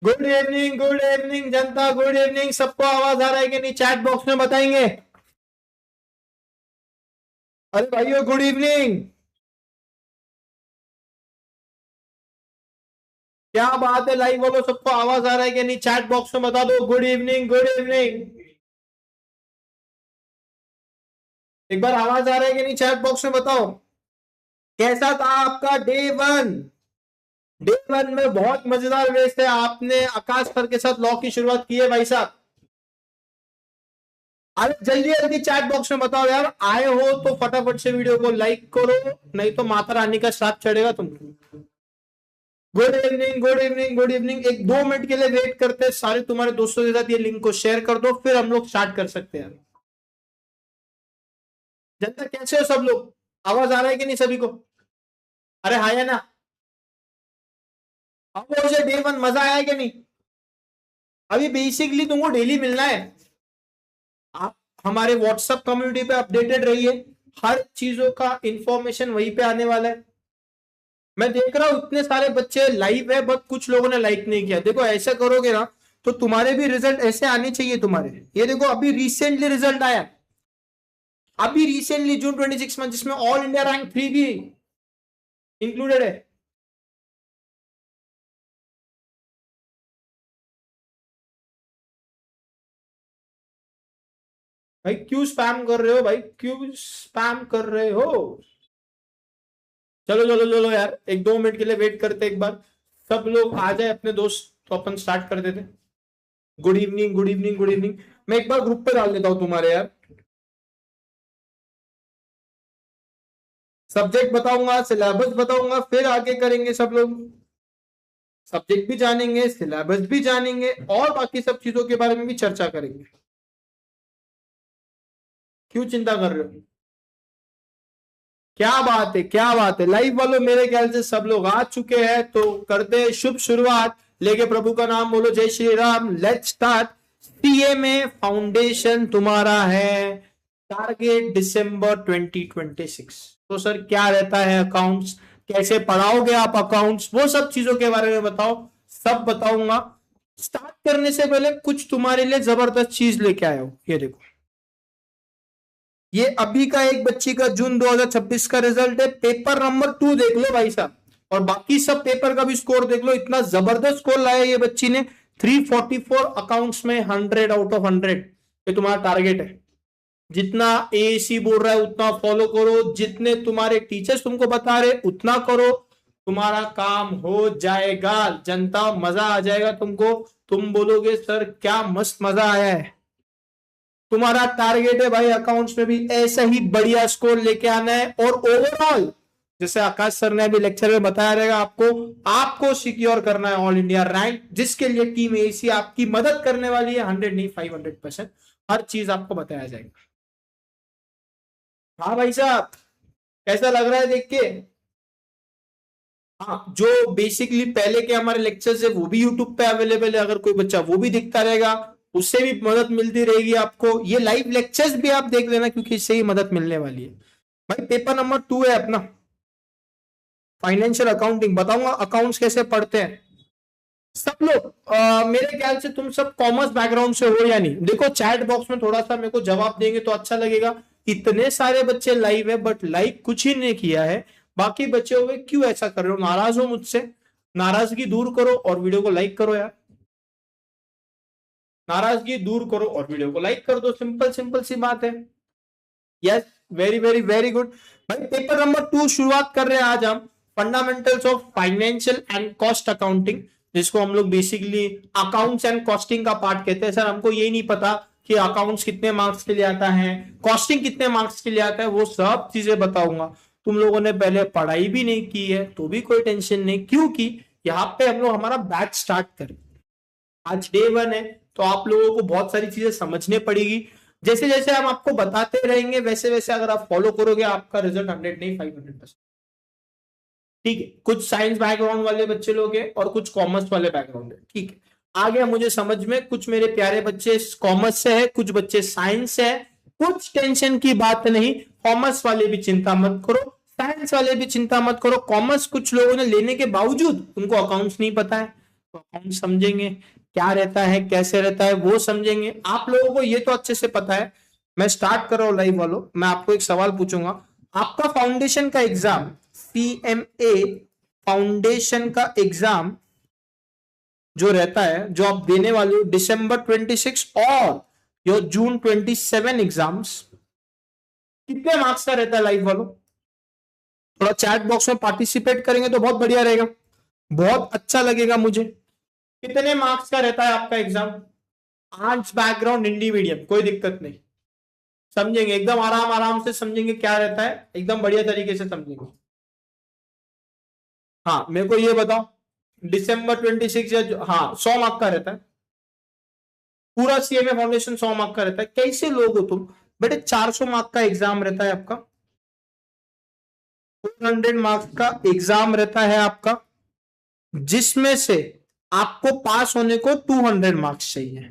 Good evening जनता, good evening. सबको आवाज आ रहा है कि नहीं? चैट बॉक्स में बताएंगे। अरे भाइयों, गुड इवनिंग। क्या बात है, लाइव बोलो। सबको आवाज आ रहा है कि नहीं? चैट बॉक्स में बता दो गुड इवनिंग, गुड इवनिंग। एक बार आवाज आ रहा है कि नहीं? चैट बॉक्स में बताओ। कैसा था आपका डे वन? डे वन में बहुत मजेदार वे से आपने आकाश सर के साथ लॉ की शुरुआत की है भाई साहब। अरे जल्दी जल्दी चैट बॉक्स में बताओ यार। आए हो तो फटाफट से वीडियो को लाइक करो, नहीं तो माता रानी का श्राप चढ़ेगा तुमको। Good evening, good evening, good evening. एक 2 मिनट के लिए वेट करते हैं। सारे तुम्हारे दोस्तों के साथ ये लिंक को शेयर कर दो, फिर हम लोग स्टार्ट कर सकते हैं। जनता कैसे हो सब लोग? आवाज आ रहा है कि नहीं सभी को? अरे हाँ या ना? अब मुझे डे वन मजा आया कि नहीं? अभी बेसिकली तुमको डेली मिलना है। आप हमारे व्हाट्सएप कम्युनिटी पे अपडेटेड रहिए। हर चीजों का इंफॉर्मेशन वहीं पे आने वाला है। मैं देख रहा हूं इतने सारे बच्चे लाइव है, बट कुछ लोगों ने लाइक नहीं किया। देखो ऐसा करोगे ना तो तुम्हारे भी रिजल्ट ऐसे आने चाहिए तुम्हारे। ये देखो अभी रिसेंटली रिजल्ट आया। अभी रिसेंटली जून 26 में, जिसमें ऑल इंडिया रैंक 3 भी इंक्लूडेड है। भाई क्यों स्पैम कर रहे हो? भाई क्यों स्पैम कर रहे हो? चलो चलो चलो यार, एक 2 मिनट के लिए वेट करते एक बार। सब लोग आ जाए अपने दोस्त तो अपन स्टार्ट कर देते। Good evening, good evening, good evening. मैं एक बार ग्रुप पे डाल देता हूँ तुम्हारे यार। सब्जेक्ट बताऊंगा, सिलेबस बताऊंगा, फिर आगे करेंगे सब लोग। सब्जेक्ट भी जानेंगे, सिलेबस भी जानेंगे, और बाकी सब चीजों के बारे में भी चर्चा करेंगे। क्यों चिंता कर रहे हो? क्या बात है, क्या बात है। लाइव वालों मेरे ख्याल से सब लोग आ चुके हैं, तो करते हैं शुभ शुरुआत। लेके प्रभु का नाम बोलो, जय Shri Ram. Let's start. CA में फाउंडेशन तुम्हारा है, टारगेट दिसंबर 2026। तो सर क्या रहता है अकाउंट्स, कैसे पढ़ाओगे आप अकाउंट्स, वो सब चीजों के बारे में बताओ। सब बताऊंगा। स्टार्ट करने से पहले कुछ तुम्हारे लिए जबरदस्त चीज लेके आया हूं, ये देखो। ये अभी का एक बच्ची का जून 2026 का रिजल्ट है। पेपर नंबर 2 देख लो भाई साहब, और बाकी सब पेपर का भी स्कोर देख लो। इतना जबरदस्त स्कोर लाया ये बच्ची ने। 344 अकाउंट्स में 100 आउट ऑफ 100। ये तुम्हारा टारगेट है। जितना एसी बोल रहा है उतना फॉलो करो, जितने तुम्हारे टीचर्स तुमको बता रहे उतना करो। तुम्हारा काम हो जाएगा जनता, मजा आ जाएगा तुमको। तुम बोलोगे सर क्या मस्त मजा आया है। तुम्हारा टारगेट है भाई अकाउंट्स में भी ऐसा ही बढ़िया स्कोर लेके आना है। और ओवरऑल, जैसे आकाश सर ने अभी लेक्चर में बताया रहेगा, आपको आपको सिक्योर करना है ऑल इंडिया रैंक, जिसके लिए टीम एसी आपकी मदद करने वाली है। 100 नहीं, 500%। हर चीज आपको बताया जाएगा। हाँ भाई साहब, कैसा लग रहा है देख के? हाँ, जो बेसिकली पहले के हमारे लेक्चर्स है वो भी यूट्यूब पे अवेलेबल है। अगर कोई बच्चा वो भी दिखता रहेगा, उससे भी मदद मिलती रहेगी आपको। ये लाइव लेक्चर्स भी आप देख लेना, क्योंकि इससे ही मदद मिलने वाली है। भाई पेपर नंबर 2 है अपना, फाइनेंशियल अकाउंटिंग। बताऊंगा अकाउंट्स कैसे पढ़ते हैं। सब लोग मेरे ख्याल से तुम सब कॉमर्स बैकग्राउंड से हो या नहीं? देखो चैट बॉक्स में थोड़ा सा मेरे को जवाब देंगे तो अच्छा लगेगा। इतने सारे बच्चे लाइव है, बट लाइक कुछ ही नहीं किया है। बाकी बच्चे हो गए, क्यों ऐसा कर रहे हो? नाराज हो मुझसे? नाराजगी दूर करो और वीडियो को लाइक करो यार। नाराजगी दूर करो और वीडियो को लाइक कर दो। सिंपल सिंपल सी बात है। Yes, very very very good. भाई पेपर नंबर 2 शुरुआत कर रहे हैं आज हम। Fundamentals of financial and cost accounting, जिसको हम लोग बेसिकली अकाउंट्स एंड कॉस्टिंग का पार्ट कहते हैं। सर हमको यही नहीं पता कि अकाउंट्स कितने मार्क्स के लिए आता है, कॉस्टिंग कितने मार्क्स के लिए आता है, वो सब चीजें बताऊंगा। तुम लोगों ने पहले पढ़ाई भी नहीं की है तो भी कोई टेंशन नहीं, क्योंकि यहाँ पे हम लोग हमारा बैच स्टार्ट करें। आज डे वन है, तो आप लोगों को बहुत सारी चीजें समझने पड़ेगी। जैसे जैसे हम आपको बताते रहेंगे, वैसे वैसे अगर आप फॉलो करोगे, आपका रिजल्ट 100 नहीं, 500%। ठीक है, कुछ साइंस बैकग्राउंड वाले बच्चे लोग हैं और कुछ कॉमर्स वाले बैकग्राउंड है। ठीक है, आ गया मुझे समझ में। कुछ मेरे प्यारे बच्चे कॉमर्स से है, कुछ बच्चे साइंस से है। कुछ टेंशन की बात नहीं, कॉमर्स वाले भी चिंता मत करो, साइंस वाले भी चिंता मत करो। कॉमर्स कुछ लोगों ने लेने के बावजूद उनको अकाउंट्स नहीं पता है, तो अकाउंट समझेंगे क्या रहता है, कैसे रहता है, वो समझेंगे। आप लोगों को ये तो अच्छे से पता है। मैं स्टार्ट कर रहा हूं लाइव वालों, मैं आपको एक सवाल पूछूंगा। आपका फाउंडेशन का एग्जाम, CMA फाउंडेशन का एग्जाम जो रहता है, जो आप देने वाले हो December 26 और योर June 27 एग्जाम्स, कितने मार्क्स का रहता है लाइव वालों? थोड़ा चैट बॉक्स में पार्टिसिपेट करेंगे तो बहुत बढ़िया रहेगा, बहुत अच्छा लगेगा मुझे। कितने मार्क्स का रहता है आपका exam? Arts background, Hindi medium, कोई दिक्कत नहीं, समझेंगे एकदम आराम आराम से समझेंगे क्या रहता है, एकदम बढ़िया तरीके से समझेंगे। हाँ मेरे को ये बताओ, December 26 या हाँ 100 मार्क का रहता है पूरा। CMA फाउंडेशन 100 मार्क का रहता है। कैसे लोग हो तुम बेटे? 400 मार्क का एग्जाम रहता है आपका, 400 मार्क्स का एग्जाम रहता है आपका, जिसमें से आपको पास होने को 200 मार्क्स चाहिए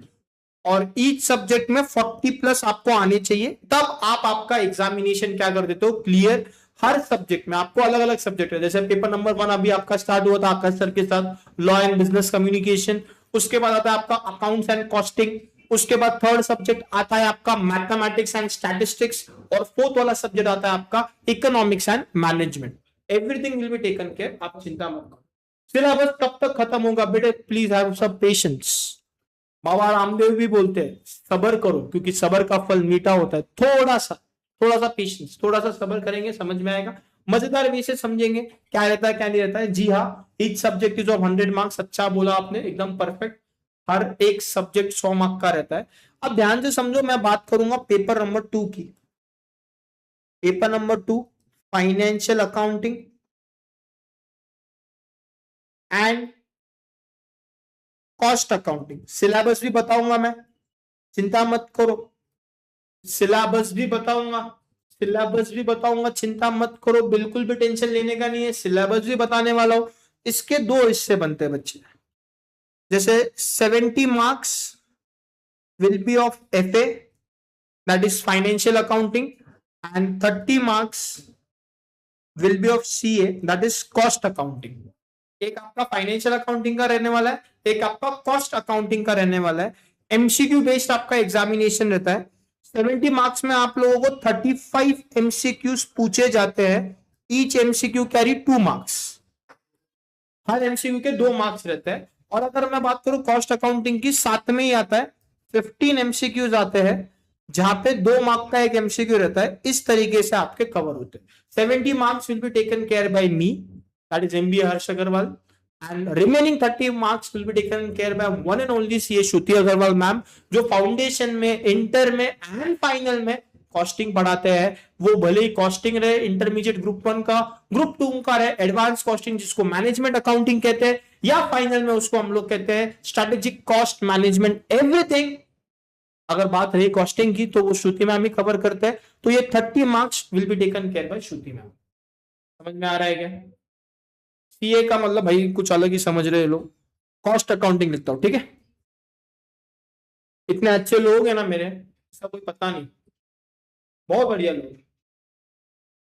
और ईच सब्जेक्ट में 40 प्लस आपको आने चाहिए, तब आप आपका एग्जामिनेशन क्या कर देते हो, क्लियर। हर सब्जेक्ट में आपको अलग अलग सब्जेक्ट है, जैसे पेपर नंबर 1 अभी आपका स्टार्ट हुआ था आकाश सर के साथ, लॉ एंड बिजनेस कम्युनिकेशन। उसके बाद आता है आपका अकाउंट्स एंड कॉस्टिंग। उसके बाद थर्ड सब्जेक्ट आता है आपका मैथमेटिक्स एंड स्टैटिस्टिक्स, और फोर्थ वाला सब्जेक्ट आता है आपका economics and management. Everything will be taken care, आप चिंता मत करो। सिलेबस कब तक खत्म होगा बेटे? Please have some patience. Baba Ramdev भी बोलते हैं सबर करो, क्योंकि सबर का फल मीठा होता है। थोड़ा सा पेशेंस, थोड़ा सा सबर करेंगे, समझ में आएगा। मजेदार वे से समझेंगे क्या रहता है क्या नहीं रहता है। जी हाँ, each subject is of 100 marks. अच्छा बोला आपने, एकदम परफेक्ट। हर एक सब्जेक्ट 100 मार्क का रहता है। अब ध्यान से समझो, मैं बात करूंगा पेपर नंबर 2 की। Paper number 2, financial accounting and cost accounting. Syllabus भी बताऊंगा मैं, चिंता मत करो। सिलेबस भी बताऊंगा, सिलेबस भी बताऊंगा, चिंता मत करो, बिल्कुल भी टेंशन लेने का नहीं है। सिलेबस भी बताने वाला हूं। इसके दो हिस्से बनते हैं बच्चे, जैसे 70 marks will B of FA, that is financial accounting, and 30 marks will B of CA, that is cost accounting. एक आपका फाइनेंशियल अकाउंटिंग का रहने वाला है, एक आपका कॉस्ट अकाउंटिंग का रहने वाला है। MCQ बेस्ड आपका एग्जामिनेशन रहता है। 70 मार्क्स में आप लोगों को 35 MCQs पूछे जाते हैं। ईच MCQ कैरी 2 मार्क्स, हर MCQ के 2 मार्क्स रहते हैं। और अगर मैं बात करूं कॉस्ट अकाउंटिंग की, साथ में ही आता है 15 MCQs आते हैं, जहां पे 2 मार्क का एक MCQ रहता है। इस तरीके से आपके कवर होते हैं। 70 marks will be taken care by me, that is MBA Harsh Agarwal, and remaining 30 marks will be taken care by one and only CA Shruti Agarwal ma'am, जो फाउंडेशन में, इंटर में एंड फाइनल में कॉस्टिंग पढ़ाते हैं। वो भले ही कॉस्टिंग रहे इंटरमीडिएट ग्रुप 1 का, ग्रुप 2 का रहे एडवांस कॉस्टिंग, जिसको मैनेजमेंट अकाउंटिंग कहते हैं, या फाइनल में उसको हम लोग कहते हैं स्ट्रेटेजिक कॉस्ट मैनेजमेंट, एवरीथिंग। अगर बात रही कॉस्टिंग की तो वो श्रुति मैम ही कवर करते हैं। तो ये 30 marks will be taken care by Shruti ma'am. समझ में आ रहा है क्या? CA का मतलब भाई कुछ अलग ही समझ रहे लोग। कॉस्ट अकाउंटिंग लिखता हूं, ठीक है। इतने अच्छे लोग हैं ना मेरे, ऐसा कोई पता नहीं, बहुत बढ़िया लोग,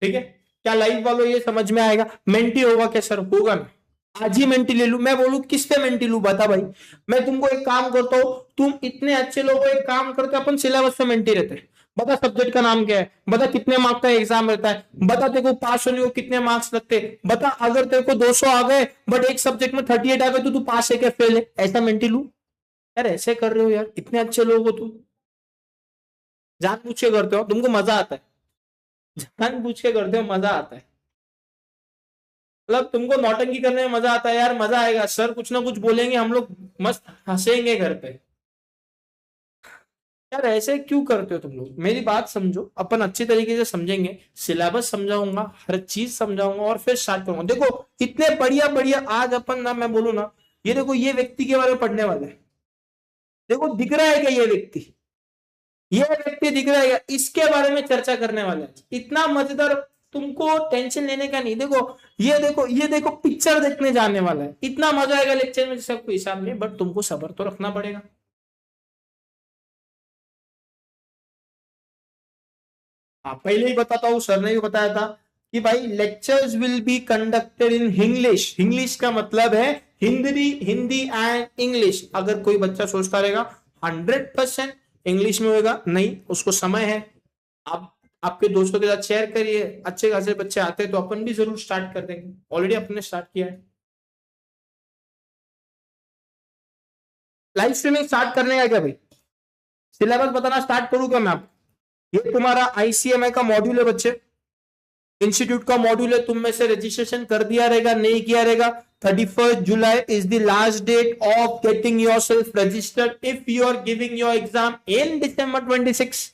ठीक है। क्या लाइव वालों ये समझ में आएगा? मेंटी होगा क्या सर? होगा ना, आज ही मेंटी ले लू। मैं बोलू किस पे मेंटी लू, बता भाई। मैं तुमको एक काम करता हूं, तुम इतने अच्छे लोग हो, एक काम करते अपन सिलेबस पे मेंटी रहते हैं। बता सब्जेक्ट का नाम क्या है, बता कितने मार्क्स का एग्जाम रहता है, बता तेरे को पास होने को कितने मार्क्स लगते, बता अगर तेरे को 200 आ गए बट एक सब्जेक्ट में 38 आ गए तो तू पास है क्या फेल है, ऐसा मेंटी लू। यार ऐसे कर रहे हो यार, इतने अच्छे लोग हो तुम, जानबूझ के करते हो, तुमको मजा आता है, जानबूझ के करते हो, मजा आता है। मतलब तुमको नौटंकी करने में मजा आता है यार, मजा आएगा। सर कुछ ना कुछ बोलेंगे, हम लोग मस्त हंसेंगे घर पे। यार ऐसे क्यों करते हो तुम लोग? मेरी बात समझो, अपन अच्छी तरीके से समझेंगे, सिलेबस समझाऊंगा, हर चीज समझाऊंगा और फिर स्टार्ट करूंगा। देखो इतने बढ़िया बढ़िया आज अपन ना, मैं बोलू ना, ये देखो ये व्यक्ति के बारे में पढ़ने वाले हैं। देखो दिख रहा है क्या ये व्यक्ति? ये व्यक्ति दिख रहा है क्या? इसके बारे में चर्चा करने वाले हैं। इतना मजेदार, तुमको टेंशन लेने का नहीं। देखो ये देखो, ये देखो पिक्चर देखने जाने वाला है, इतना मजा आएगा लेक्चर में, सबको हिसाब नहीं, बट तुमको सब्र तो रखना पड़ेगा। हाँ पहले ही बताता हूँ, सर ने भी बताया था कि भाई lectures will be conducted in English. English का मतलब है हिंदी हिंदी एंड इंग्लिश अगर कोई बच्चा सोचता रहेगा 100% इंग्लिश में होगा, नहीं, उसको समय है। आप आपके दोस्तों के साथ शेयर करिए, अच्छे खासे बच्चे आते हैं तो अपन भी जरूर स्टार्ट कर देंगे, ऑलरेडी अपन ने स्टार्ट किया है। लाइव स्ट्रीमिंग स्टार्ट करने का क्या भाई, सिलेबस बताना स्टार्ट करूं क्या मैं आपको? ये तुम्हारा आईसीएमआई का मॉड्यूल है बच्चे, इंस्टीट्यूट का मॉड्यूल है, तुम में से रजिस्ट्रेशन कर दिया रहेगा, नहीं किया रहेगा, 31st July is the last date of getting yourself registered if you are giving your exam in December 26।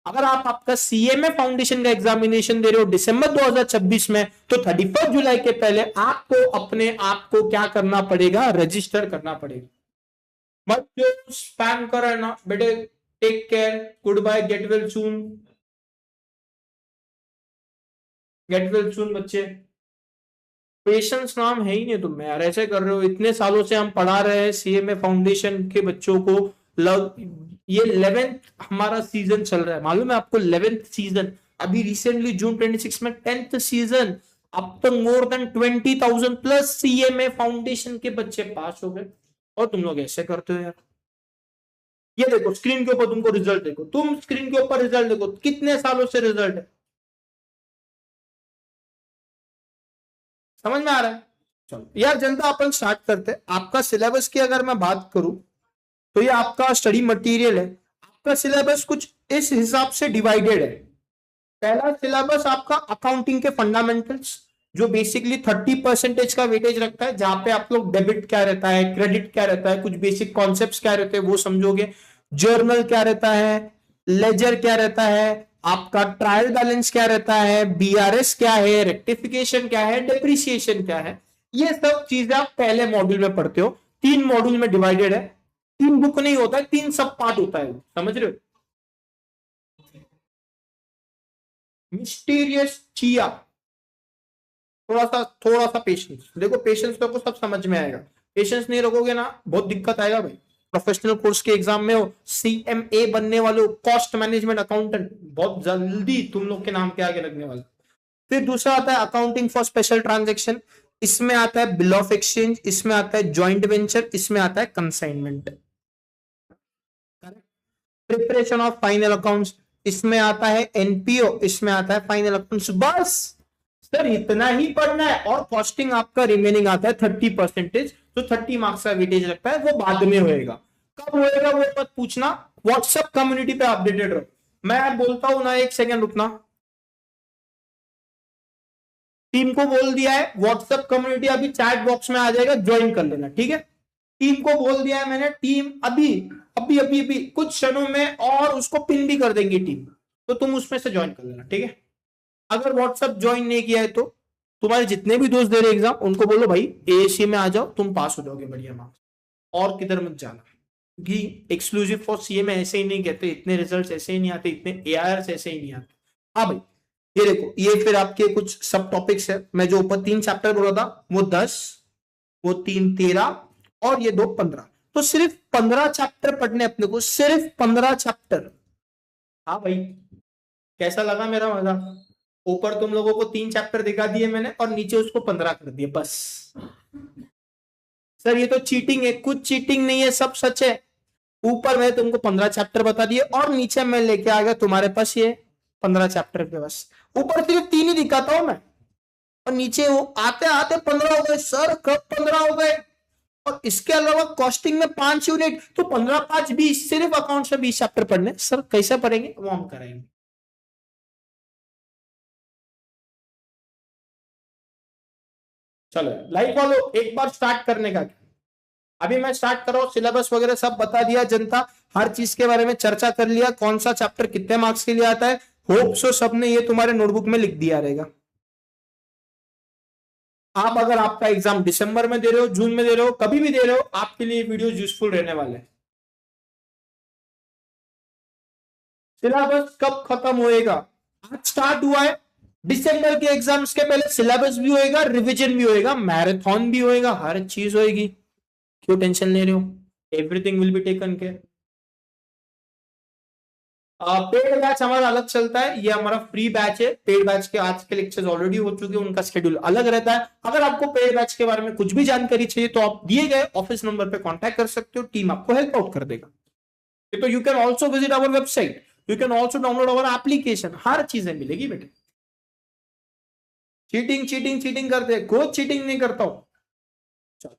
अगर आप आपका सीएमए फाउंडेशन का एग्जामिनेशन दे रहे हो दिसंबर 2026 में, तो 31 जुलाई के पहले आपको अपने आप को क्या करना पड़ेगा, रजिस्टर करना पड़ेगा। मत जो स्पैम कर रहे ना बेटे, take care, good bye, get well soon, get well soon बच्चे। पेशेंस नाम है ही नहीं तुम में यार, ऐसे कर रहे हो। इतने सालों से हम पढ़ा रहे हैं सीएमए फाउंडेशन के बच्चों को, ये 11th हमारा सीजन चल रहा है, मालूम है आपको? 11th सीजन, अभी रिसेंटली जून 26 में 10th सीजन। अब तक more than 20,000 plus CMA foundation के बच्चे पास हो गए, और तुम लोग ऐसे करते हो यार। ये देखो स्क्रीन के ऊपर तुमको रिजल्ट, देखो तुम स्क्रीन के ऊपर रिजल्ट देखो, कितने सालों से रिजल्ट है, समझ में आ रहा है? चलो यार जनता, अपन स्टार्ट करते हैं। आपका सिलेबस की अगर मैं बात करूं तो ये आपका स्टडी मटेरियल है, आपका सिलेबस कुछ इस हिसाब से डिवाइडेड है। पहला सिलेबस आपका अकाउंटिंग के फंडामेंटल्स, जो बेसिकली 30% का वेटेज रखता है, जहां पे आप लोग डेबिट क्या रहता है, क्रेडिट क्या रहता है, कुछ बेसिक कॉन्सेप्ट्स क्या रहते हैं वो समझोगे। जर्नल क्या रहता है, लेजर क्या रहता है, आपका ट्रायल बैलेंस क्या रहता है, बीआरएस क्या है, रेक्टिफिकेशन क्या है, डेप्रिसिएशन क्या है, ये सब चीजें आप पहले मॉड्यूल में पढ़ते हो। 3 मॉड्यूल में डिवाइडेड है, 3 बुक नहीं होता है, 3 सब पार्ट होता है, समझ रहे हो? मिस्टीरियस चिया, थोड़ा सा पेशेंस देखो, पेशेंस को सब समझ में आएगा। पेशेंस नहीं रखोगे ना, बहुत दिक्कत आएगा भाई। प्रोफेशनल कोर्स के एग्जाम में हो, सीएमए बनने वाले हो, कॉस्ट मैनेजमेंट अकाउंटेंट, बहुत जल्दी तुम लोग के नाम के आगे लगने वाला। फिर दूसरा आता है अकाउंटिंग फॉर स्पेशल ट्रांजेक्शन, इसमें आता है बिल ऑफ एक्सचेंज, इसमें आता है ज्वाइंट वेंचर, इसमें आता है consignment. Preparation of final accounts, इसमें आता है एनपीओ, इसमें आता है फाइनल अकाउंट्स। बस सर इतना ही पढ़ना है, और कॉस्टिंग आपका रिमेनिंग आता है 30%, तो 30 मार्क्स का वेटेज लगता है, वो बाद में होएगा। कब होएगा वो मत पूछना, व्हाट्सएप कम्युनिटी पे अपडेटेड रहो। मैं बोलता हूं ना, एक सेकेंड रुकना, टीम को बोल दिया है व्हाट्सएप कम्युनिटी अभी चैट बॉक्स में आ जाएगा, ज्वाइन कर लेना, ठीक है? टीम को बोल दिया है मैंने, टीम अभी अभी अभी अभी कुछ क्षणों में, और उसको पिन भी कर देंगे टीम, तो तुम उसमें से ज्वाइन कर लेना, ठीक है? अगर व्हाट्सएप ज्वाइन नहीं किया है तो तुम्हारे जितने भी दोस्त दे रहे एग्जाम, उनको बोलो भाई एएससी में आ जाओ, तुम पास हो जाओगे बढ़िया मार्क्स, और किधर मत जाना, क्योंकि एक्सक्लूसिव फॉर सीए में ऐसे ही नहीं कहते, इतने रिजल्ट ऐसे ही नहीं आते, इतने एआईआर ऐसे ही नहीं आते। हाँ भाई, ये देखो, ये फिर आपके कुछ सब टॉपिक्स है। मैं जो ऊपर 3 चैप्टर बोला था, वो 10, वो 3 13, और ये 2 15, तो सिर्फ 15 चैप्टर पढ़ने अपने को, सिर्फ 15 चैप्टर। हाँ भाई, कैसा लगा मेरा मजाक? ऊपर तुम लोगों को 3 चैप्टर दिखा दिए मैंने, और नीचे उसको 15 कर दिए बस। सर ये तो चीटिंग है, कुछ चीटिंग नहीं है, सब सच है। ऊपर मैं तुमको 15 चैप्टर बता दिए, और नीचे मैं लेके आ गया तुम्हारे पास ये 15 चैप्टर के बस। ऊपर सिर्फ 3 ही दिखाता हूं मैं, और नीचे वो आते आते 15 हो गए। सर कब 15 हो गए? और इसके अलावा कॉस्टिंग में 5 यूनिट, तो 15 5 20, सिर्फ अकाउंट में 20 चैप्टर पढ़ने। सर कैसे पढ़ेंगे? वो हम करेंगे। चलो लाइव वालों, एक बार स्टार्ट करने का, अभी मैं स्टार्ट कर रहा हूं, सिलेबस वगैरह सब बता दिया जनता, हर चीज के बारे में चर्चा कर लिया, कौन सा चैप्टर कितने मार्क्स के लिए आता है। होप सो सबने ये तुम्हारे नोटबुक में लिख दिया रहेगा। आप अगर आपका एग्जाम दिसंबर में दे रहे हो, जून में दे रहे हो, कभी भी दे रहे हो, आपके लिए वीडियो यूजफुल रहने वाले हैं। सिलेबस कब खत्म होएगा? आज स्टार्ट हुआ है, दिसंबर के एग्जाम्स के पहले सिलेबस भी होएगा, रिवीजन भी होएगा, मैराथन भी होएगा, हर चीज होएगी। क्यों टेंशन ले रहे हो? Everything will be taken care. Paid batch हमारा अलग चलता है, ये हमारा फ्री बैच है। पेड बैच के आज के लेक्चर्स ऑलरेडी हो चुके हैं, उनका शेड्यूल अलग रहता है। अगर आपको पेड बैच के बारे में कुछ भी जानकारी चाहिए तो आप दिए गए ऑफिस नंबर पे कांटेक्ट कर सकते हो, टीम आपको हेल्प आउट कर देगा। तो you can also visit our website, you can also download our application, हर चीजें मिलेगी बेटे। चीटिंग चीटिंग चीटिंग करते हैं, कोई चीटिंग नहीं करता हूं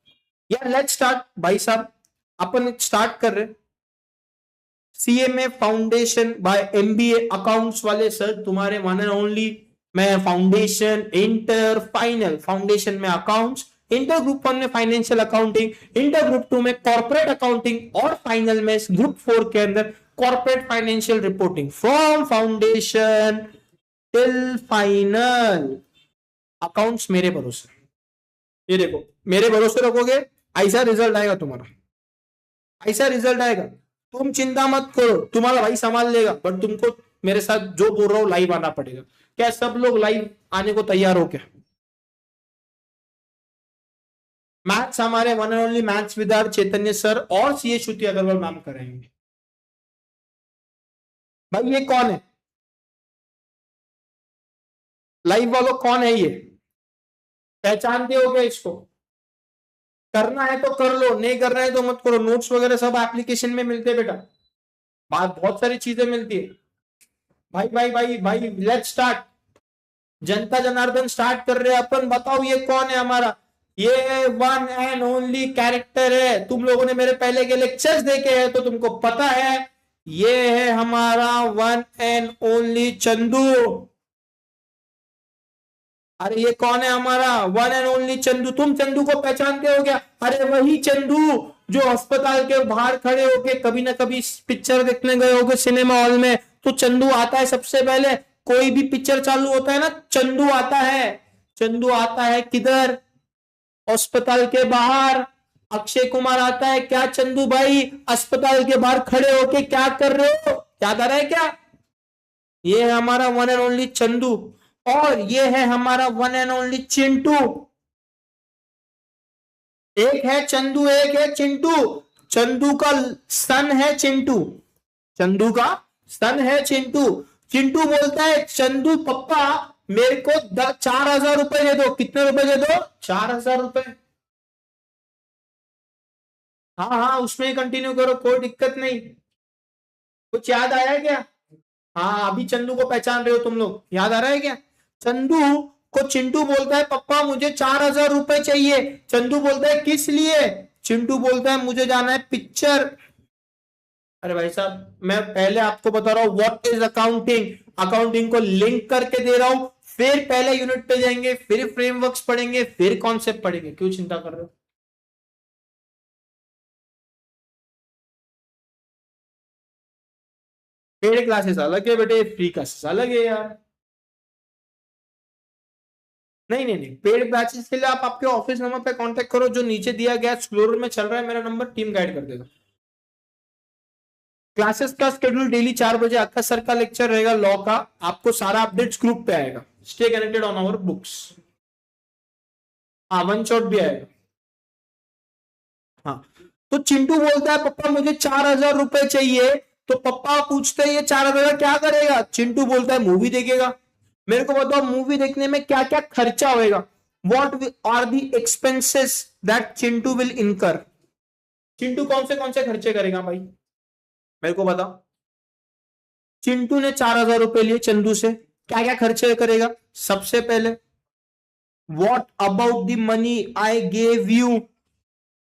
यार। लेट्स स्टार्ट भाई साहब, अपन स्टार्ट कर रहे। CMA foundation by MBA accounts वाले सर तुम्हारे वन एंड ओनली। मैं फाउंडेशन इंटर फाइनल, फाउंडेशन में अकाउंट्स, इंटर ग्रुप 1 में फाइनेंशियल अकाउंटिंग, इंटर ग्रुप 2 में कॉर्पोरेट अकाउंटिंग और फाइनल में ग्रुप 4 के अंदर corporate financial reporting. From foundation till final accounts मेरे भरोसे। ये देखो मेरे भरोसे रखोगे, ऐसा रिजल्ट आएगा तुम्हारा, ऐसा रिजल्ट आएगा। तुम चिंता मत करो, तुम्हारा भाई संभाल लेगा, बट तुमको मेरे साथ जो बोल रहा हूं लाइव आना पड़ेगा। क्या सब लोग लाइव आने को तैयार हो क्या? मैथ्स हमारे वन एंड ओनली मैथ्स विदार चैतन्य सर और सीए श्रुति अग्रवाल मैम करेंगे। भाई ये कौन है लाइव वालों, कौन है ये? पहचानते हो क्या इसको? करना है तो कर लो, नहीं करना है तो मत करो। नोट्स वगैरह सब एप्लीकेशन में मिलते हैं बेटा, बात बहुत सारी चीजें मिलती है। भाई भाई भाई भाई let's start. Janata Janardan start कर रहे हैं अपन। बताओ ये कौन है हमारा? ये वन एंड ओनली कैरेक्टर है, तुम लोगों ने मेरे पहले के लेक्चर्स देखे हैं तो तुमको पता है। ये है हमारा वन एंड ओनली चंदू। अरे ये कौन है हमारा वन एंड ओनली चंदू? तुम चंदू को पहचानते हो क्या? अरे वही चंदू जो अस्पताल के बाहर खड़े होके कभी ना कभी पिक्चर देखने गए होगे सिनेमा हॉल में, तो चंदू आता है सबसे पहले। कोई भी पिक्चर चालू होता है ना, चंदू आता है। चंदू आता है किधर? अस्पताल के बाहर। अक्षय कुमार आता है क्या? चंदू भाई अस्पताल के बाहर खड़े होके क्या कर रहे हो? याद आ रहा है क्या? ये है हमारा वन एंड ओनली चंदू, और ये है हमारा वन एंड ओनली चिंटू। एक है चंदू, एक है चिंटू। चंदू का सन है चिंटू, चंदू का सन है चिंटू। चिंटू बोलता है चंदू पप्पा मेरे को 4,000 रुपए दे दो। कितने रुपए दे दो? 4,000 रुपए। हाँ हाँ उसमें ही कंटिन्यू करो, कोई दिक्कत नहीं। कुछ याद आया क्या? हाँ अभी चंदू को पहचान रहे हो तुम लोग, याद आ रहा है क्या? चंदू को चिंटू बोलता है पप्पा मुझे 4,000 रुपए चाहिए। चंदू बोलता है किस लिए? चिंटू बोलता है मुझे जाना है पिक्चर। अरे भाई साहब मैं पहले आपको बता रहा हूं व्हाट इज अकाउंटिंग। अकाउंटिंग को लिंक करके दे रहा हूं, फिर पहले यूनिट पे जाएंगे, फिर फ्रेमवर्क्स पढ़ेंगे, फिर कॉन्सेप्ट पढ़ेंगे। क्यों चिंता कर रहे हो? पेड क्लासेस अलग है बेटे, फ्री क्लासेस अलग है यार। नहीं नहीं नहीं, पेड बैचेस के लिए आप आपके ऑफिस नंबर पे कांटेक्ट करो, जो नीचे दिया गया एक्सप्लोरर में चल रहा है मेरा नंबर, टीम गाइड कर देगा। क्लासेस का शेड्यूल डेली 4 बजे आकाश सर का लेक्चर रहेगा लॉ का, आपको सारा अपडेट्स ग्रुप पे आएगा। Stay connected on our books. हाँ वन शॉट भी आएगा। हाँ तो चिंटू बोलता है पप्पा मुझे 4,000 रुपए चाहिए। तो पप्पा पूछते हैं ये 4,000 क्या करेगा? चिंटू बोलता है मूवी देखेगा। मेरे को बताओ मूवी देखने में क्या क्या खर्चा होएगा? What are the expenses that Chintu will incur? Chintu कौन से खर्चे करेगा भाई, मेरे को बता। चिंटू ने 4,000 रुपए लिए चंदू से, क्या क्या खर्चे करेगा? सबसे पहले what about the money I gave you?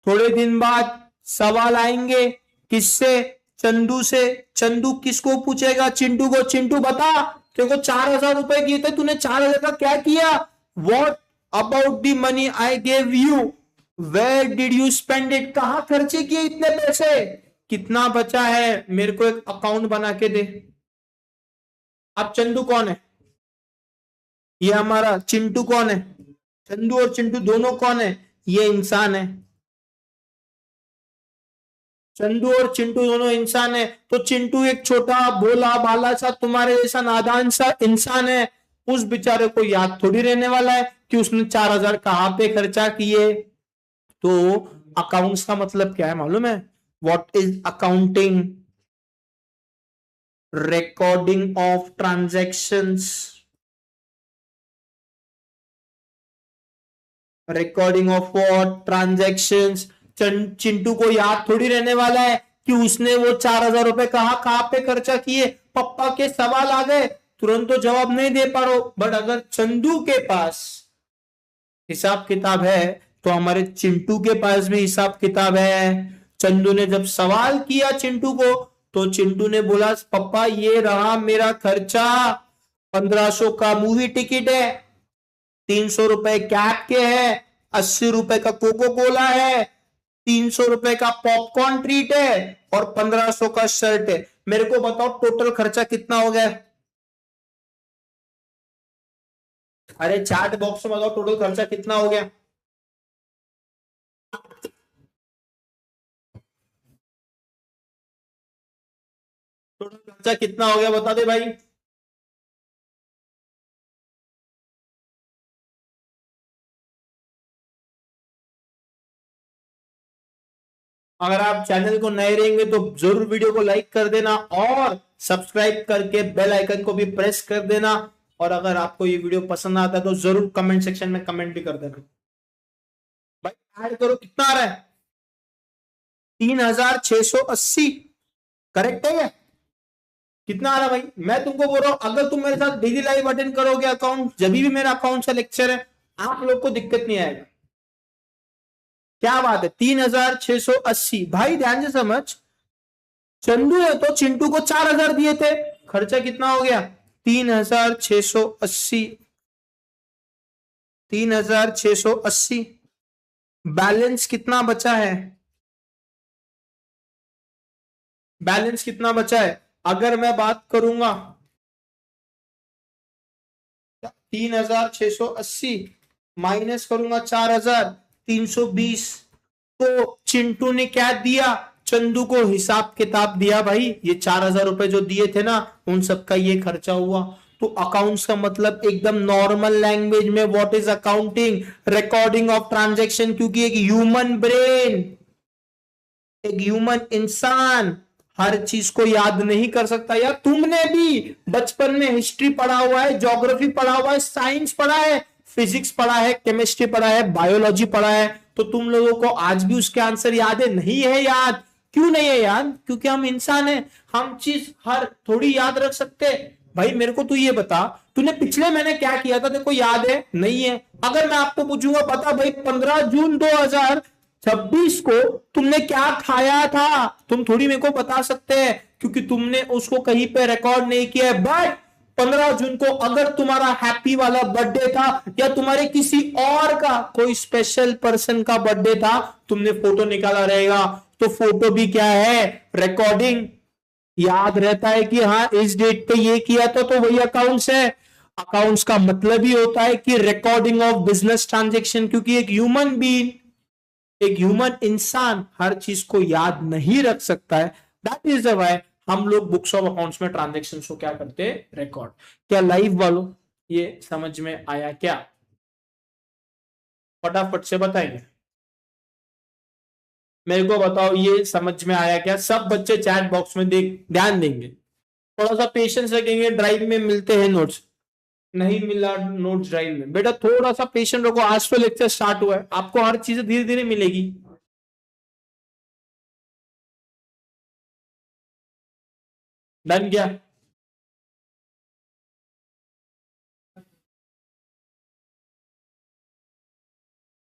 थोड़े दिन बाद सवाल आएंगे, किससे? चंदू से। चंदू किसको पूछेगा? चिंटू को। चिंटू बता तेरे को 4,000 रुपए दिए थे, तूने 4,000 का क्या किया? What about the money I gave you? Where did you spend it? कहां खर्चे किए इतने पैसे? कितना बचा है? मेरे को एक अकाउंट बना के दे। अब चंदू कौन है? ये हमारा चिंटू कौन है? चंदू और चिंटू दोनों कौन है? ये इंसान है। चंदू और चिंटू दोनों इंसान है। तो चिंटू एक छोटा भोला भाला सा तुम्हारे जैसा नादान सा इंसान है, उस बेचारे को याद थोड़ी रहने वाला है कि उसने 4,000 कहां पे खर्चा किए। तो अकाउंट्स का मतलब क्या है मालूम है? What is accounting? Recording of transactions, recording of what transactions. Chintu को याद थोड़ी रहने वाला है कि उसने वो 4,000 रुपए कहाँ कहाँ पे खर्चा किए। पप्पा के सवाल आ गए, तुरंत तो जवाब नहीं दे पा रहा हो, बट अगर चंदू के पास हिसाब किताब है तो हमारे चिंटू के पास भी हिसाब किताब है। चंदू ने जब सवाल किया चिंटू को, तो चिंटू ने बोला पप्पा ये रहा मेरा खर्चा, 1,500 का मूवी टिकट है, 300 रुपए कैब के है, 80 रुपए का कोको कोला है, 300 रुपए का पॉपकॉर्न ट्रीट है और 1,500 का शर्ट है। मेरे को बताओ टोटल खर्चा कितना हो गया। अरे चैट बॉक्स में बताओ टोटल खर्चा कितना हो गया। टोटल खर्चा कितना हो गया बता दे भाई। अगर आप चैनल को नए रहेंगे तो जरूर वीडियो को लाइक कर देना और सब्सक्राइब करके बेल आइकन को भी प्रेस कर देना। और अगर आपको ये वीडियो पसंद आता है तो जरूर कमेंट सेक्शन में कमेंट भी कर देना। भाई ऐड करो, कितना आ रहा है? 3,680 करेक्ट है क्या? कितना आ रहा है भाई? मैं तुमको बोल रहा हूं अगर तुम मेरे साथ डेली लाइव अटेंड करोगे अकाउंट, जब भी मेरा अकाउंट का लेक्चर है, आप लोग को दिक्कत नहीं आएगा। क्या बात है, 3,680। भाई ध्यान से समझ, चंदू है तो चिंटू को 4,000 दिए थे, खर्चा कितना हो गया? 3,680, 3,680। बैलेंस कितना बचा है? बैलेंस कितना बचा है? अगर मैं बात करूंगा 3,680 माइनस करूंगा 4,320, तो चिंटू ने क्या दिया? चंदू को हिसाब किताब दिया। भाई ये 4,000 रुपए जो दिए थे ना, उन सबका ये खर्चा हुआ। तो अकाउंट्स का मतलब एकदम नॉर्मल लैंग्वेज में what is accounting? Recording of transaction. क्योंकि एक ह्यूमन ब्रेन, एक ह्यूमन इंसान हर चीज को याद नहीं कर सकता। यार तुमने भी बचपन में हिस्ट्री पढ़ा हुआ है, ज्योग्राफी पढ़ा हुआ है, साइंस पढ़ा है, फिजिक्स पढ़ा है, केमिस्ट्री पढ़ा है, बायोलॉजी पढ़ा है, तो तुम लोगों को आज भी उसके आंसर याद है? नहीं है याद। क्यों नहीं है याद? क्योंकि हम इंसान हैं, हम चीज हर थोड़ी याद रख सकते। भाई मेरे को तू ये बता, तूने पिछले महीने क्या किया था, तेरे को याद है? नहीं है। अगर मैं आपको पूछूंगा बता भाई 15 जून 2026 को तुमने क्या खाया था, तुम थोड़ी मेरे को बता सकते हैं क्योंकि तुमने उसको कहीं पे रिकॉर्ड नहीं किया है। बट 15 जून को अगर तुम्हारा हैप्पी वाला बर्थडे था या तुम्हारे किसी और का कोई स्पेशल पर्सन का बर्थडे था, तुमने फोटो निकाला रहेगा, तो फोटो भी क्या है? रिकॉर्डिंग। याद रहता है कि हाँ इस डेट पे ये किया था, तो वही अकाउंट्स है। अकाउंट्स का मतलब ही होता है कि रिकॉर्डिंग ऑफ बिजनेस ट्रांजेक्शन। क्योंकि एक ह्यूमन बीइंग, एक ह्यूमन इंसान हर चीज को याद नहीं रख सकता है। दैट इज वाई हम लोग बुक्स ऑफ अकाउंट्स में ट्रांजेक्शन को क्या करते हैं? रिकॉर्ड। क्या लाइव वालों ये समझ में आया क्या? फटाफट से बताएंगे, मेरे को बताओ ये समझ में आया क्या? सब बच्चे चैट बॉक्स में देख ध्यान देंगे, थोड़ा सा पेशेंस रखेंगे। ड्राइव में मिलते हैं नोट्स, नहीं मिला नोट्स ड्राइव में, बेटा थोड़ा सा पेशेंट रखो। आज तो लेक्चर स्टार्ट हुआ है, आपको हर चीज धीरे धीरे मिलेगी। डन क्या?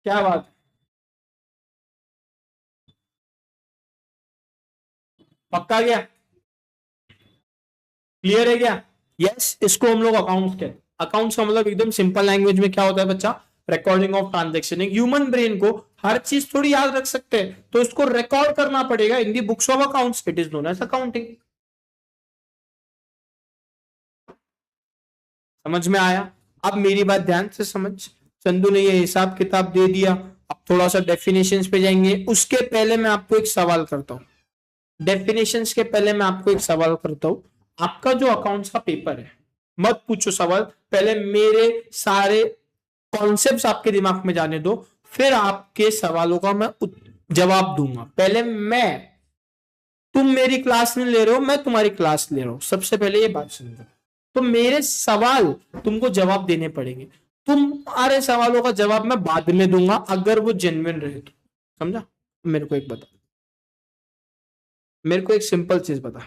क्या बात, पक्का क्या? क्लियर है क्या? यस, इसको हम लोग अकाउंट्स कहते हैं। अकाउंट्स का मतलब एकदम सिंपल लैंग्वेज में क्या होता है बच्चा? Recording of transaction. एक ह्यूमन ब्रेन को हर चीज थोड़ी याद रख सकते हैं, तो इसको रिकॉर्ड करना पड़ेगा in the books of accounts. It is known as accounting. समझ में आया? अब मेरी बात ध्यान से समझ। चंदू ने ये हिसाब किताब दे दिया, अब थोड़ा सा डेफिनेशंस पे जाएंगे। उसके पहले मैं आपको एक सवाल करता हूं, डेफिनेशंस के पहले मैं आपको एक सवाल करता हूं। आपका जो अकाउंट्स का पेपर है, मत पूछो सवाल, पहले मेरे सारे कॉन्सेप्ट्स आपके दिमाग में जाने दो, फिर आपके सवालों का मैं जवाब दूंगा। पहले मैं तुम मेरी क्लास नहीं ले रहे हो, मैं तुम्हारी क्लास ले रहा हूं, सबसे पहले ये बात समझो। तो मेरे सवाल तुमको जवाब देने पड़ेंगे, तुम्हारे सवालों का जवाब मैं बाद में दूंगा अगर वो जेन्युइन रहे तो। समझा? मेरे को एक बता, मेरे को एक सिंपल चीज बता,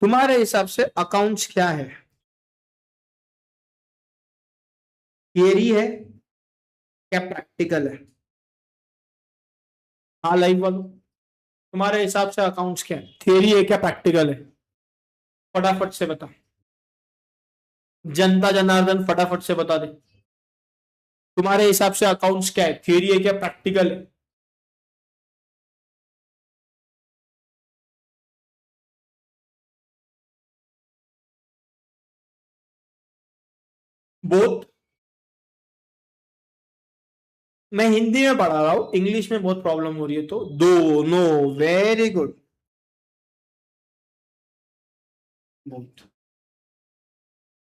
तुम्हारे हिसाब से अकाउंट्स क्या है? थियरी है क्या प्रैक्टिकल है? हाँ लाइव वालों, तुम्हारे हिसाब से अकाउंट्स क्या है? थियरी है क्या प्रैक्टिकल है? फटाफट से बता, जनता जनार्दन फटाफट से बता दे, तुम्हारे हिसाब से अकाउंट्स क्या है? थियरी है क्या प्रैक्टिकल है? बोथ। मैं हिंदी में पढ़ा रहा हूं, इंग्लिश में बहुत प्रॉब्लम हो रही है, तो दोनों। Very good. बोथ।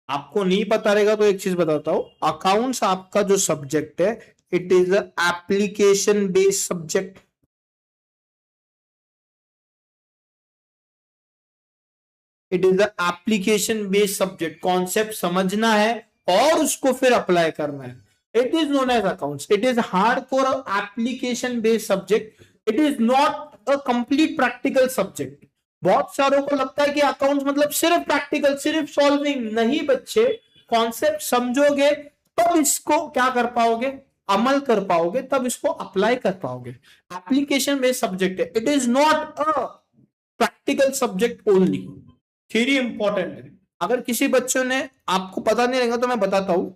आपको नहीं पता रहेगा तो एक चीज बताता हूं, अकाउंट्स आपका जो सब्जेक्ट है, it is application based subject. It is application based subject, concept समझना है और उसको फिर अप्लाई करना है। It is known as accounts, it is hardcore application based subject, it is not a complete practical subject. बहुत सारों को लगता है कि अकाउंट्स मतलब सिर्फ प्रैक्टिकल, सिर्फ सॉल्विंग। नहीं बच्चे, कॉन्सेप्ट समझोगे तब इसको क्या कर पाओगे, अमल कर पाओगे, तब इसको अप्लाई कर पाओगे। एप्लीकेशन बेस्ड सब्जेक्ट है, it is not a practical subject only. Theory important है। अगर किसी बच्चों ने, आपको पता नहीं रहेगा तो मैं बताता हूं,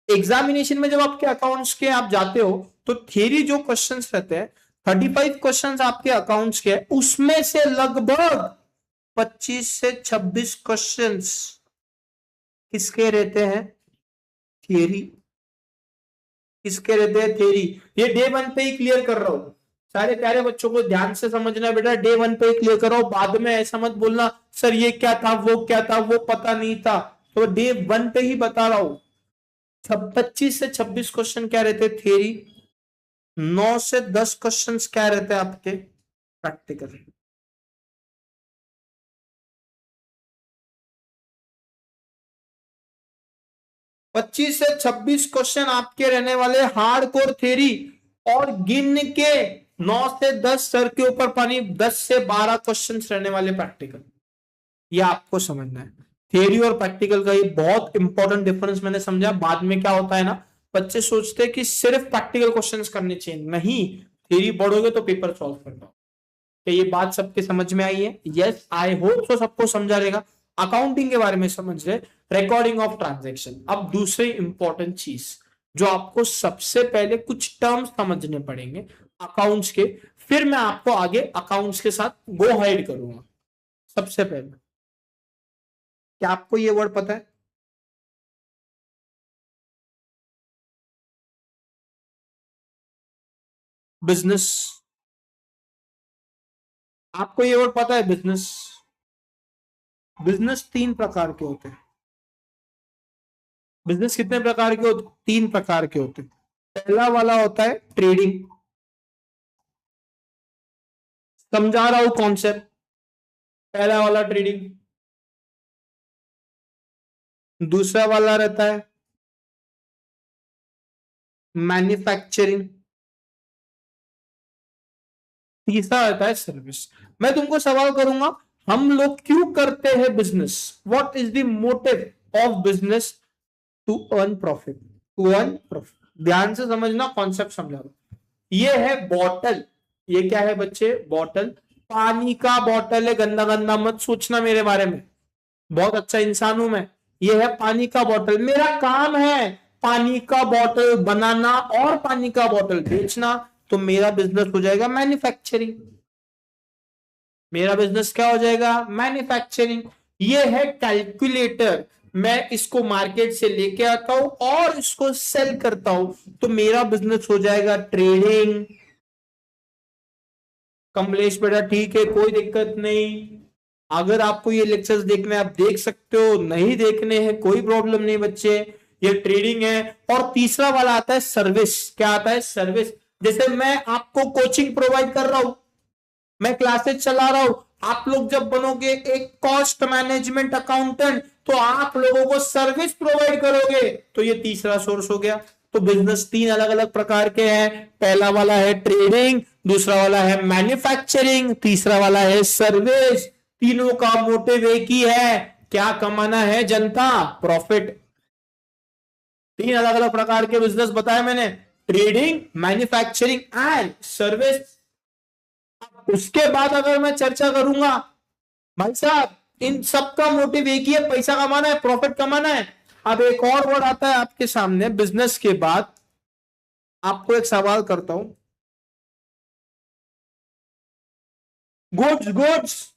एग्जामिनेशन में जब आपके अकाउंट्स के आप जाते हो तो थियरी जो क्वेश्चंस रहते हैं, 35 क्वेश्चंस आपके अकाउंट्स के, उसमें से लगभग 25 से 26 क्वेश्चंस किसके रहते हैं? थियरी। किसके रहते हैं? थियरी। ये डे वन पे ही क्लियर कर रहा हूं, सारे प्यारे बच्चों को ध्यान से समझना है बेटा, डे वन पे ही क्लियर करो, बाद में ऐसा मत बोलना सर ये क्या था, वो क्या था, वो पता नहीं था। तो डे वन पे ही बता रहा हूं, 25 से 26 क्वेश्चन क्या रहते हैं? थियरी। 9 से 10 क्वेश्चन क्या रहते हैं आपके? प्रैक्टिकल। 25 से 26 क्वेश्चन आपके रहने वाले हार्ड कोर थ्योरी, और गिन के 9 से 10 सर के ऊपर पानी, 10 से 12 क्वेश्चन रहने वाले प्रैक्टिकल। ये आपको समझना है, थियरी और प्रैक्टिकल का ये बहुत इंपॉर्टेंट डिफरेंस मैंने समझा। बाद में क्या होता है ना, बच्चे सोचते हैं कि सिर्फ प्रैक्टिकल क्वेश्चंस करने चाहिए, नहीं, थियरी पढ़ोगे तो पेपर सॉल्व कर पाओ। क्या ये बात सबके समझ में आई है? यस, आई होप सो सबको समझा रहेगा। अकाउंटिंग के बारे में समझ रहे, रिकॉर्डिंग ऑफ ट्रांजैक्शन। अब दूसरी इंपॉर्टेंट चीज जो आपको सबसे पहले कुछ टर्म्स समझने पड़ेंगे अकाउंट्स के, फिर मैं आपको आगे अकाउंट्स के साथ गो हाइड करूंगा। सबसे पहले, क्या आपको ये वर्ड पता है? बिजनेस। आपको ये वर्ड पता है? बिजनेस। बिजनेस तीन प्रकार के होते हैं। बिजनेस कितने प्रकार के होते? तीन प्रकार के होते हैं। पहला वाला होता है ट्रेडिंग, समझा रहा हूं कॉन्सेप्ट। पहला वाला ट्रेडिंग। दूसरा वाला रहता है मैन्युफैक्चरिंग। तीसरा रहता है सर्विस। मैं तुमको सवाल करूंगा, हम लोग क्यों करते हैं business? What is the motive of business? To earn profit. To earn profit. ध्यान से समझना, कॉन्सेप्ट समझा रहा। ये है बॉटल। ये क्या है बच्चे? बॉटल। पानी का बॉटल है, गंदा गंदा मत सोचना मेरे बारे में, बहुत अच्छा इंसान हूं मैं। ये है पानी का बॉटल, मेरा काम है पानी का बॉटल बनाना और पानी का बॉटल बेचना। तो मेरा बिजनेस हो जाएगा मैन्युफैक्चरिंग। मेरा बिजनेस क्या हो जाएगा? मैन्युफैक्चरिंग। ये है कैलकुलेटर, मैं इसको मार्केट से लेके आता हूं और इसको सेल करता हूं, तो मेरा बिजनेस हो जाएगा ट्रेडिंग। कमलेश बेटा ठीक है, कोई दिक्कत नहीं। अगर आपको ये लेक्चर्स देखने हैं, आप देख सकते हो, नहीं देखने हैं कोई प्रॉब्लम नहीं बच्चे। ये ट्रेडिंग है। और तीसरा वाला आता है सर्विस। क्या आता है? सर्विस। जैसे मैं आपको कोचिंग प्रोवाइड कर रहा हूं, मैं क्लासेस चला रहा हूं, आप लोग जब बनोगे एक कॉस्ट मैनेजमेंट अकाउंटेंट, तो आप लोगों को सर्विस प्रोवाइड करोगे, तो ये तीसरा सोर्स हो गया। तो बिजनेस तीन अलग अलग प्रकार के हैं। पहला वाला है ट्रेडिंग, दूसरा वाला है मैन्युफैक्चरिंग, तीसरा वाला है सर्विस। तीनों का मोटिव एक ही है, क्या कमाना है जनता, प्रॉफिट। तीन अलग अलग प्रकार के बिजनेस बताए मैंने, ट्रेडिंग, मैन्युफैक्चरिंग एंड सर्विस। उसके बाद अगर मैं चर्चा करूंगा, भाई साहब इन सबका मोटिव एक ही है, पैसा कमाना है, प्रॉफिट कमाना है। अब एक और वर्ड आता है आपके सामने बिजनेस के बाद। आपको एक सवाल करता हूं, गुड्स, गुड्स।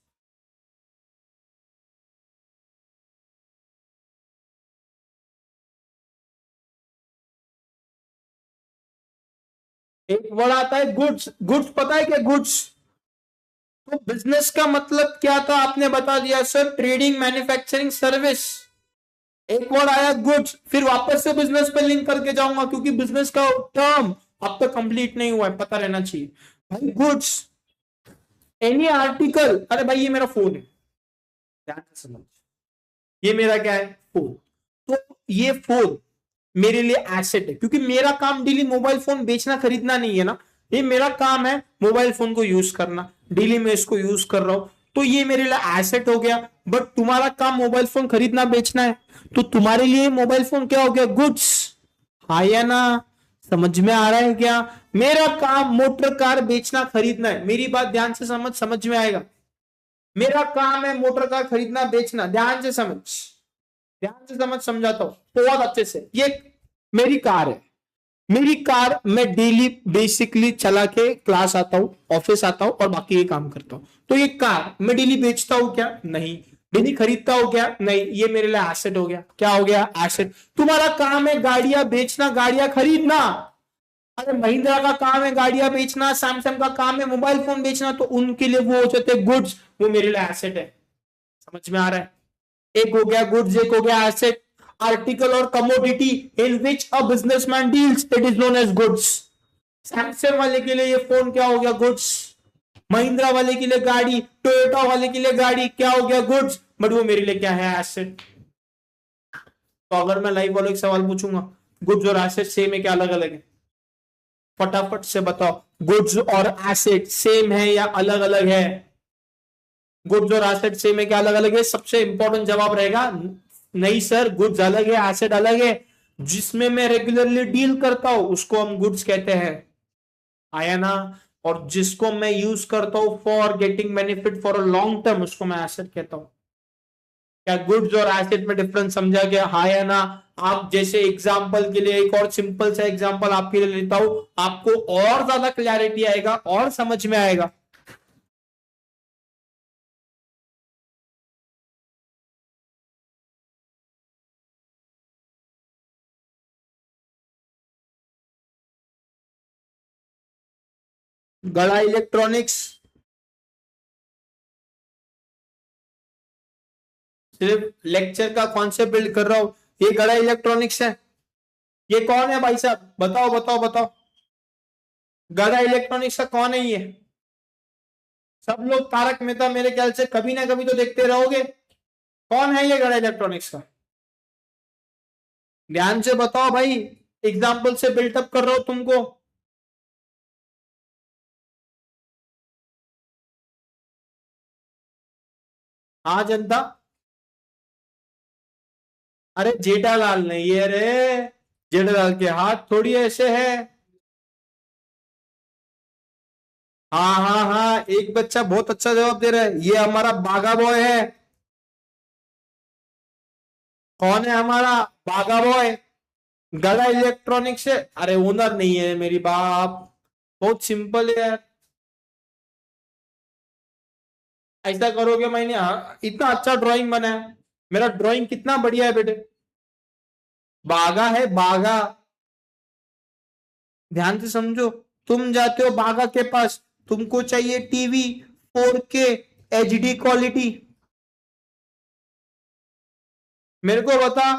एक वर्ड आता है गुड्स, गुड्स पता है क्या गुड्स? तो बिजनेस का मतलब क्या था आपने बता दिया सर, ट्रेडिंग, मैन्युफैक्चरिंग, सर्विस। एक वर्ड आया गुड्स, फिर वापस से बिजनेस पे लिंक करके जाऊंगा, क्योंकि बिजनेस का टर्म अब तक कंप्लीट नहीं हुआ है, पता रहना चाहिए। भाई गुड्स, एनी आर्टिकल। अरे भाई ये मेरा फोन है, ध्यान से समझ, ये मेरा क्या है, फोन। तो ये फोन मेरे लिए एसेट है, क्योंकि मेरा काम डेली मोबाइल फोन बेचना खरीदना नहीं है ना, ये मेरा काम है मोबाइल फोन को यूज करना, डेली मैं इसको यूज कर रहा हूं, तो ये मेरे लिए एसेट हो गया। बट तुम्हारा काम मोबाइल फोन खरीदना बेचना है, तो तुम्हारे लिए मोबाइल फोन क्या हो गया, गुड्स। हाँ या ना, समझ में आ रहा है क्या? मेरा काम मोटर कार बेचना खरीदना है, मेरी बात ध्यान से समझ, समझ में आएगा। मेरा काम है मोटर कार खरीदना बेचना, ध्यान से समझ, ध्यान से समझ, समझाता हूं बहुत अच्छे से। ये मेरी कार है, मेरी कार मैं डेली बेसिकली चला के क्लास आता हूं, ऑफिस आता हूं और बाकी ये काम करता हूं। तो ये कार मैं डेली बेचता हूं क्या? नहीं। डेली खरीदता हूं क्या? नहीं। ये मेरे लिए एसेट हो गया। क्या हो गया? एसेट। तुम्हारा काम है गाड़ियां बेचना, गाड़ियां खरीदना। अरे महिंद्रा का काम है गाड़ियां बेचना, सैमसंग का काम है मोबाइल फोन बेचना, तो उनके लिए वो हो जाते हैं गुड्स, वो मेरे लिए एसेट है। समझ में आ रहा है? एक हो गया गुड्स, एक हो गया एसेट। आर्टिकल और commodity in which a businessman deals, it is known as goods. Samsung वाले के लिए ये फोन क्या हो गया? गुड्स। महिंद्रा वाले के लिए गाड़ी, टोयोटा वाले के लिए गाड़ी, क्या हो गया? गुड्स। बट वो मेरे लिए क्या है? एसेट। तो अगर मैं लाइव वालों एक सवाल पूछूंगा, गुड्स और एसेट सेम है क्या अलग अलग है? फटाफट से बताओ, गुड्स और एसेट सेम है या अलग अलग है? गुड्स और एसेट सेम है क्या अलग अलग है? सबसे इंपॉर्टेंट जवाब रहेगा नहीं सर, गुड्स अलग है, एसेट अलग है। जिसमें मैं रेगुलरली डील करता हूं उसको हम गुड्स कहते हैं, आया ना? और जिसको मैं यूज करता हूं for getting benefit for a long term, उसको मैं एसेट कहता हूं। क्या गुड्स और एसेट में डिफरेंस समझा गया? हाँ या ना? आप जैसे एग्जांपल के लिए एक और सिंपल सा एग्जांपल आपके लिए लेता हूं, आपको और ज्यादा क्लैरिटी आएगा और समझ में आएगा। गड़ा इलेक्ट्रॉनिक्स, सिर्फ लेक्चर का कॉन्सेप्ट बिल्ड कर रहा हूं। ये गड़ा इलेक्ट्रॉनिक्स है। ये कौन है भाई साहब? बताओ बताओ बताओ, गड़ा इलेक्ट्रॉनिक्स का कौन है ये? सब लोग तारक मेहता मेरे ख्याल से कभी ना कभी तो देखते रहोगे। कौन है ये गड़ा इलेक्ट्रॉनिक्स का? ध्यान से बताओ भाई, एग्जाम्पल से बिल्टअप कर रहा हूं तुमको। हाँ जनता, अरे जेठालाल नहीं है रे, जेठालाल के हाथ थोड़ी ऐसे है। हाँ हाँ हाँ, एक बच्चा बहुत अच्छा जवाब दे रहा है, ये हमारा बागा बॉय है। कौन है हमारा बागा बॉय? गड़ा इलेक्ट्रॉनिक्स से। अरे ओनर नहीं है मेरी बाप, बहुत सिंपल है यार। ऐसा करोगे मैंने, हाँ, इतना अच्छा ड्राइंग बना है, मेरा ड्राइंग कितना बढ़िया है बेटे। बागा है बागा, ध्यान से समझो। तुम जाते हो बागा के पास, तुमको चाहिए टीवी 4K HD क्वालिटी, मेरे को बता,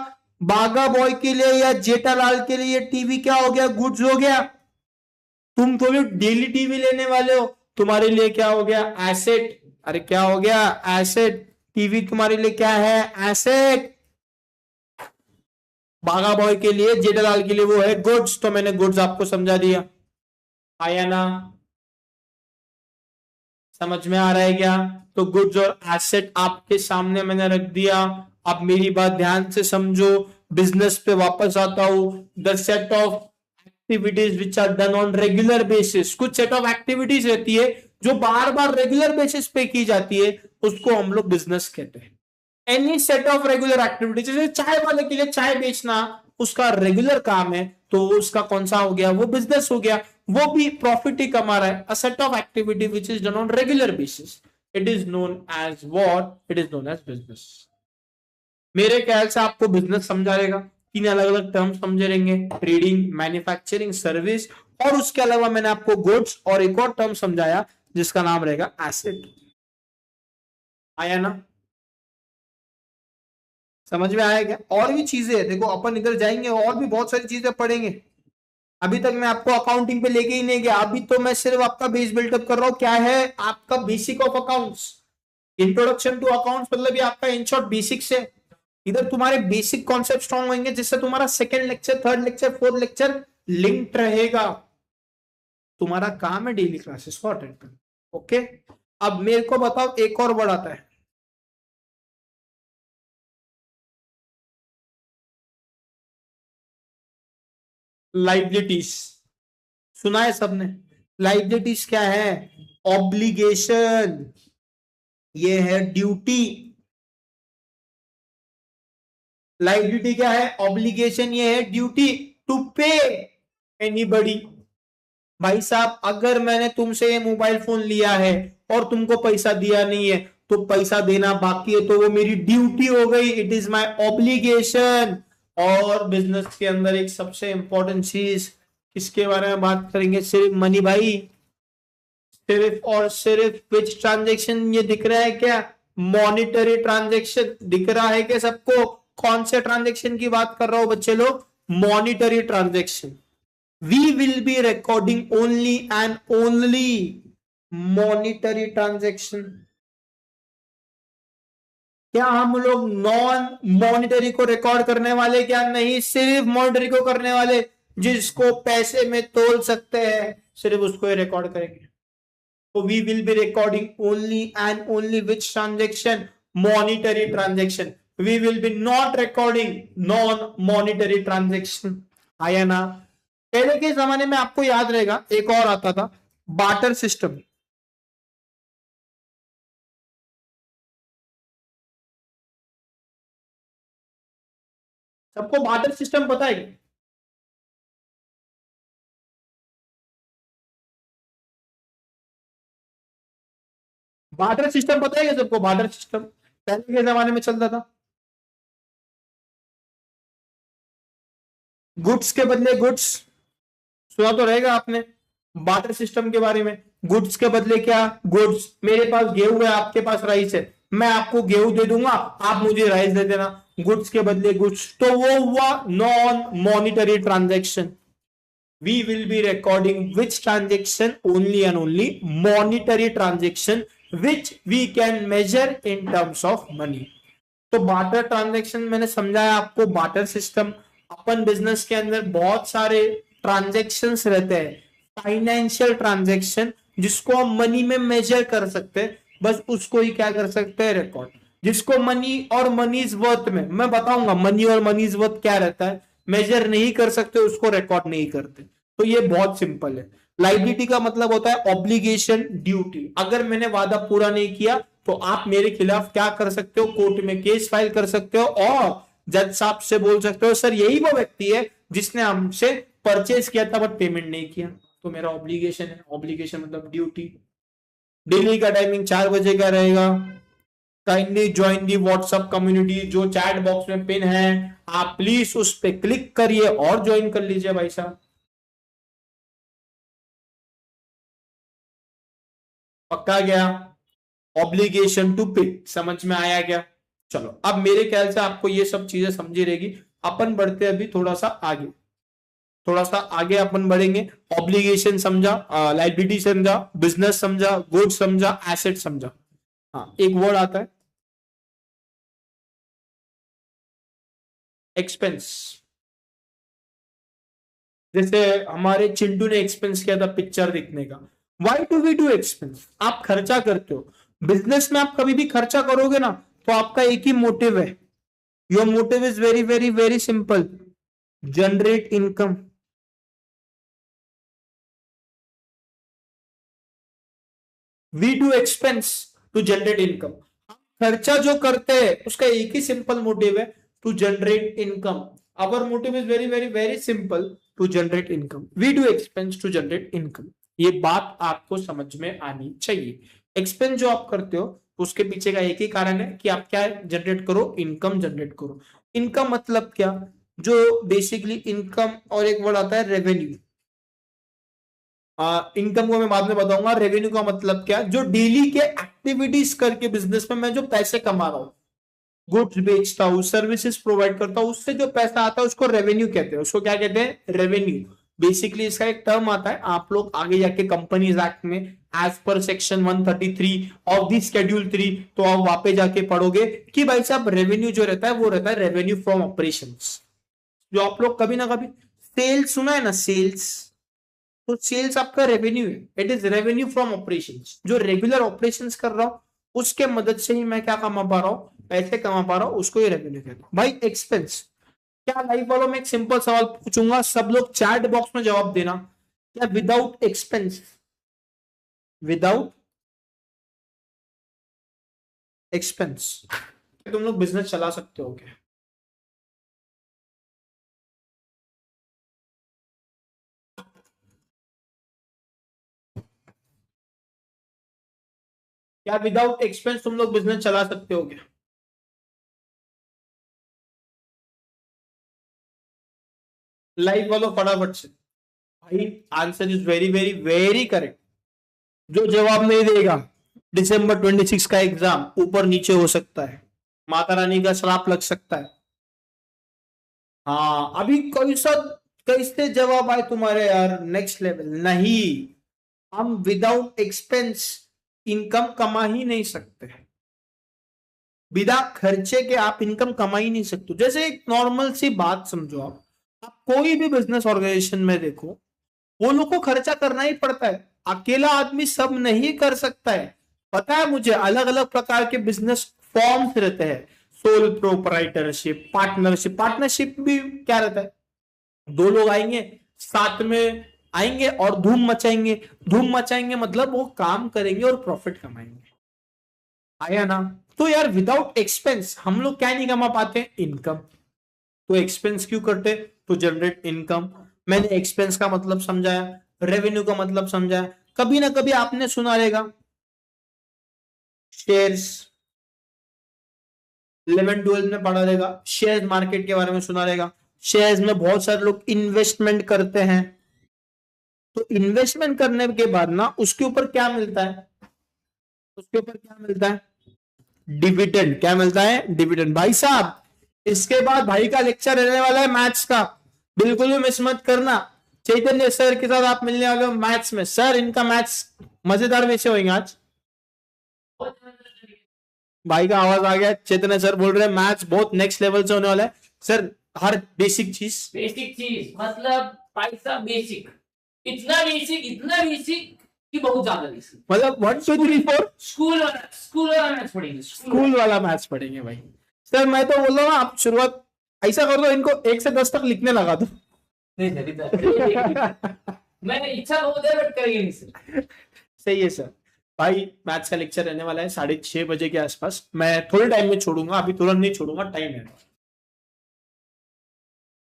बागा बॉय के लिए या जेठालाल के लिए टीवी क्या हो गया? गुड्स हो गया। तुम तो भी डेली टीवी लेने वाले हो, तुम्हारे लिए क्या हो गया? एसेट। अरे क्या हो गया, एसेट। टीवी तुम्हारे लिए क्या है, एसेट। बाघा बॉय के लिए, जेठालाल के लिए वो है गुड्स। तो मैंने गुड्स आपको समझा दिया, आया ना, समझ में आ रहा है क्या? तो गुड्स और एसेट आपके सामने मैंने रख दिया। अब मेरी बात ध्यान से समझो, बिजनेस पे वापस आता हूं। The set of activities which are done on regular basis, कुछ सेट ऑफ एक्टिविटीज रहती है जो बार बार रेगुलर बेसिस पे की जाती है, उसको हम लोग बिजनेस कहते हैं। Any set of regular activities, जैसे चाय वाले के लिए चाय बेचना उसका रेगुलर काम है, तो उसका कौन सा हो गया, वो बिजनेस हो गया। वो भी प्रॉफिट ही कमा रहा है। A set of activity which is done on regular basis, it is known as what, it is known as business. मेरे ख्याल से आपको बिजनेस समझा रहेगा, तीन अलग अलग टर्म समझे रहेंगे, ट्रेडिंग, मैन्युफैक्चरिंग, सर्विस, और उसके अलावा मैंने आपको गुड्स और एक और टर्म समझाया जिसका नाम रहेगा एसेट। आया ना, समझ में आया क्या? और भी चीजें है, देखो अपन इधर जाएंगे और भी बहुत सारी चीजें पढ़ेंगे। अभी तक मैं आपको अकाउंटिंग पे लेके ही नहीं गया, अभी तो मैं सिर्फ आपका बेस बिल्डअप कर रहा हूं। क्या है आपका basic of accounts, introduction to accounts, मतलब ये आपका इन शॉर्ट बेसिक्स है। इधर तुम्हारे बेसिक कॉन्सेप्ट स्ट्रॉन्ग होंगे, जिससे तुम्हारा second lecture, third lecture, fourth lecture linked रहेगा। तुम्हारा काम है डेली क्लासेस को अटेंड करना। ओके, अब मेरे को बताओ एक और वर्ड आता है, लाइबिलिटीज। सुना है सबने? लाइबिलिटीज क्या है? ऑब्लिगेशन, ये है ड्यूटी। लाइबिलिटी क्या है? ऑब्लिगेशन, ये है ड्यूटी टू पे एनीबडी। भाई साहब, अगर मैंने तुमसे ये मोबाइल फोन लिया है और तुमको पैसा दिया नहीं है, तो पैसा देना बाकी है, तो वो मेरी ड्यूटी हो गई, इट इज माय ऑब्लिगेशन। और बिजनेस के अंदर एक सबसे इंपॉर्टेंट चीज, किसके बारे में बात करेंगे? सिर्फ मनी भाई, सिर्फ और सिर्फ विच ट्रांजेक्शन, ये दिख रहा है क्या? मॉनिटरी ट्रांजेक्शन दिख रहा है क्या सबको? कौन से ट्रांजेक्शन की बात कर रहा हूं बच्चे लोग? Monetary transaction. We will be recording only and only monetary transaction. क्या हम लोग नॉन मॉनिटरी को रिकॉर्ड करने वाले? क्या नहीं, सिर्फ मॉनिटरी को करने वाले। जिसको पैसे में तोल सकते हैं सिर्फ उसको ही रिकॉर्ड करेंगे। तो we will be recording only and only which transaction? Monetary transaction. We will be not recording non monetary transaction. आया ना? पहले के जमाने में आपको याद रहेगा एक और आता था, बार्टर सिस्टम। सबको बार्टर सिस्टम पता है? बार्टर सिस्टम पता है क्या सबको? बार्टर सिस्टम पहले के जमाने में चलता था, गुड्स के बदले गुड्स। सुना तो रहेगा आपने बार्टर सिस्टम के बारे में। गुड्स के बदले क्या? गुड्स। मेरे पास गेहूं है, आपके पास राइस है, मैं आपको गेहूं दे दूंगा, आप मुझे राइस दे देना। गुड्स के बदले गुड्स, तो वो हुआ non monetary transaction. We will be recording which transaction? Only and only monetary transaction which we can measure in terms of money. तो बार्टर ट्रांजेक्शन मैंने समझाया आपको, बार्टर सिस्टम। अपन बिजनेस के अंदर बहुत सारे ट्रांजेक्शन्स रहते हैं, फाइनेंशियल ट्रांजेक्शन, जिसको हम मनी में मेजर कर सकते हैं, बस उसको ही क्या कर सकते हैं? रिकॉर्ड। जिसको मनी और मनीज वर्थ में, मैं बताऊंगा मनी और मनीज वर्थ क्या रहता है, मेजर नहीं कर सकते, उसको रिकॉर्ड नहीं करते। तो ये बहुत सिंपल है। लाइबिलिटी का मतलब होता है ऑब्लिगेशन, ड्यूटी। अगर मैंने वादा पूरा नहीं किया तो आप मेरे खिलाफ क्या कर सकते हो? कोर्ट में केस फाइल कर सकते हो और जज साहब से बोल सकते हो, सर यही वो व्यक्ति है जिसने हमसे परचेज किया था बट पेमेंट नहीं किया, तो मेरा ऑब्लिगेशन है। ऑब्लिगेशन मतलब ड्यूटी। डेली का टाइमिंग 4 बजे का रहेगा। Kindly join the WhatsApp community, जो चैट बॉक्स में पिन है, आप प्लीज उस पर क्लिक करिए और ज्वाइन कर लीजिए भाई साहब। पक्का गया? ऑब्लिगेशन टू पे समझ में आया क्या? चलो, अब मेरे ख्याल से आपको ये सब चीजें समझी रहेगी। अपन बढ़ते अभी थोड़ा सा आगे, थोड़ा सा आगे अपन बढ़ेंगे। ऑब्लिगेशन समझा, लाइबिलिटी समझा, बिजनेस समझा, गुड्स समझा, एसेट समझा। हाँ, एक वर्ड आता है एक्सपेंस। जैसे हमारे चिंटू ने एक्सपेंस किया था पिक्चर देखने का। Why do we do expense? आप खर्चा करते हो। बिजनेस में आप कभी भी खर्चा करोगे ना, तो आपका एक ही मोटिव है। Your motive is very very very simple, generate income. We do expense to generate income. खर्चा जो करते हैं उसका एक ही सिंपल मोटिव है, to generate income. Our motive is very very very simple, to generate income. We do expense to generate income. ये बात आपको समझ में आनी चाहिए। एक्सपेंस जो आप करते हो उसके पीछे का एक ही कारण है कि आप क्या जनरेट करो, इनकम जनरेट करो। इनकम मतलब क्या? जो बेसिकली इनकम, और एक वर्ड आता है रेवेन्यू। इनकम को मैं बाद में बताऊंगा। रेवेन्यू का मतलब क्या? जो डेली के एक्टिविटीज करके बिजनेस में मैं जो पैसे कमा रहा हूं, गुड्स बेचता हूं, सर्विसेज प्रोवाइड करता हूं, उससे जो पैसा आता है उसको रेवेन्यू कहते हैं। उसको क्या कहते हैं? रेवेन्यू। बेसिकली इसका एक टर्म आता है, आप लोग आगे जाके कंपनीज एक्ट में as per section 133 of the schedule 3, तो आप वहां पे जाके पढ़ोगे कि भाई साहब रेवेन्यू जो रहता है वो रहता है रेवेन्यू फ्रॉम ऑपरेशंस। जो आप लोग कभी ना कभी सेल्स सुना है ना, सेल्स, तो सेल्स आपका रेवेन्यू है। It is revenue from operations. जो रेगुलर ऑपरेशंस कर रहा हूं उसके मदद से ही मैं क्या कमा पा रहा हूं, पैसे कमा पा रहा हूं, उसको ही रेवेन्यू कहते हैं। भाई एक्सपेंस क्या? लाइव वालों में एक सिंपल सवाल पूछूंगा, सब लोग चैट बॉक्स में जवाब देना। क्या विदाउट एक्सपेंस, विदाउट एक्सपेंस तुम लोग बिजनेस चला सकते हो क्या? क्या विदाउट एक्सपेंस तुम लोग बिजनेस चला सकते हो क्या? लाइव वालों फटाफट से। भाई answer is very very very correct. जो जवाब नहीं देगा, दिसंबर 26 का एग्जाम ऊपर नीचे हो सकता है, माता रानी का श्राप लग सकता है। हाँ, अभी कैसा, कैसे जवाब आए तुम्हारे यार, नेक्स्ट लेवल। नहीं, हम विदाउट एक्सपेंस इनकम कमा ही नहीं सकते। बिना खर्चे के आप इनकम कमा ही नहीं सकते। जैसे एक नॉर्मल सी बात समझो, आप कोई भी बिजनेस ऑर्गेनाइजेशन में देखो, वो लोग को खर्चा करना ही पड़ता है। अकेला आदमी सब नहीं कर सकता है। पता है मुझे, अलग अलग प्रकार के बिजनेस फॉर्म्स रहते हैं। Sole proprietorship, partnership. पार्टनरशिप भी क्या रहता है? दो लोग आएंगे, साथ में आएंगे और धूम मचाएंगे। धूम मचाएंगे मतलब वो काम करेंगे और प्रॉफिट कमाएंगे। आया ना? तो यार विदाउट एक्सपेंस हम लोग क्या नहीं कमा पाते? इनकम। तो एक्सपेंस क्यों करते? To generate income. मैंने एक्सपेंस का मतलब समझाया, रेवेन्यू का मतलब समझाया। कभी ना कभी आपने सुना रहेगा शेयर्स, 11 12 में पढ़ा रहेगा, शेयर मार्केट के बारे में सुना रहेगा। शेयर्स में बहुत सारे लोग इन्वेस्टमेंट करते हैं। तो इन्वेस्टमेंट करने के बाद ना उसके ऊपर क्या मिलता है? उसके ऊपर क्या मिलता है? डिविडेंड। क्या मिलता है? डिविडेंड। भाई साहब, इसके बाद भाई का लेक्चर रहने वाला है मैथ्स का, बिल्कुल भी मिस मत करना। चैतन्य सर के साथ आप मिलने वाले हो मैथ्स में। सर इनका मैथ्स मजेदार वैसे होंगे आज। भाई का आवाज आ गया, चैतन्य सर बोल रहे हैं मैथ्स बहुत नेक्स्ट लेवल से होने वाला है सर। हर बेसिक चीज मतलब पैसा बेसिक, इतना बेसिक कि बहुत ज्यादा बेसिक। मतलब 1 2 3 4 स्कूल वाला मैथ्स पढ़ेंगे, स्कूल वाला मैथ्स पढ़ेंगे भाई। सर मैं तो बोल रहा हूँ आप शुरुआत ऐसा कर दो, इनको 1 से 10 तक लिखने लगा दो। नहीं सर, मैं इच्छा बहुत है बट करेंगे नहीं सर। सही है सर। भाई मैथ्स का लेक्चर रहने वाला है 6:30 बजे के आसपास। मैं थोड़े टाइम में छोड़ूंगा, अभी तुरंत नहीं छोड़ूंगा, टाइम है।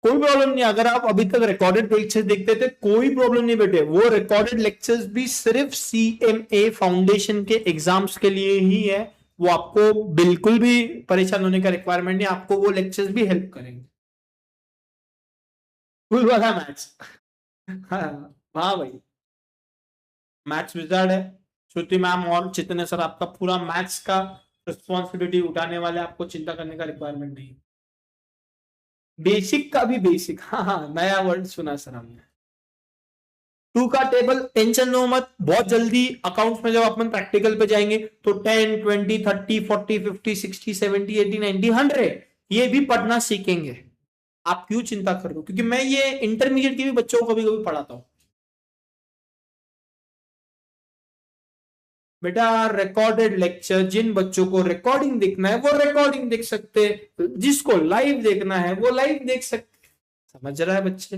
कोई प्रॉब्लम नहीं, अगर आप अभी तक रिकॉर्डेड लेक्चर्स देखते थे कोई प्रॉब्लम नहीं बेटे। वो रिकॉर्डेड लेक्चर्स भी सिर्फ CMA फाउंडेशन के एग्जाम्स के लिए ही है। वो आपको बिल्कुल भी परेशान होने का रिक्वायरमेंट नहीं, आपको वो लेक्चर्स भी हेल्प करेंगे। फुल वाला मैथ्स। हाँ हाँ भाई, मैथ्स विजार्ड है। श्रुति मैम और चितने सर आपका पूरा मैथ्स का रिस्पॉन्सिबिलिटी उठाने वाले, आपको चिंता करने का रिक्वायरमेंट नहीं। बेसिक का भी बेसिक, हाँ हाँ, नया वर्ड सुना सर हमने। टू का टेबल टेंशन लो मत, बहुत जल्दी अकाउंट्स में जब अपन प्रैक्टिकल पे जाएंगे तो 10 20 30 40 50 60 70 80 90 100 ये भी पढ़ना सीखेंगे। आप क्यों चिंता कर रहे हो, क्योंकि मैं ये इंटरमीडिएट के भी बच्चों को कभी कभी पढ़ाता हूं। बेटा रिकॉर्डेड लेक्चर, जिन बच्चों को रिकॉर्डिंग देखना है वो रिकॉर्डिंग देख सकते हैं, जिसको लाइव देखना है वो लाइव देख सकते हैं। समझ रहा है बच्चे?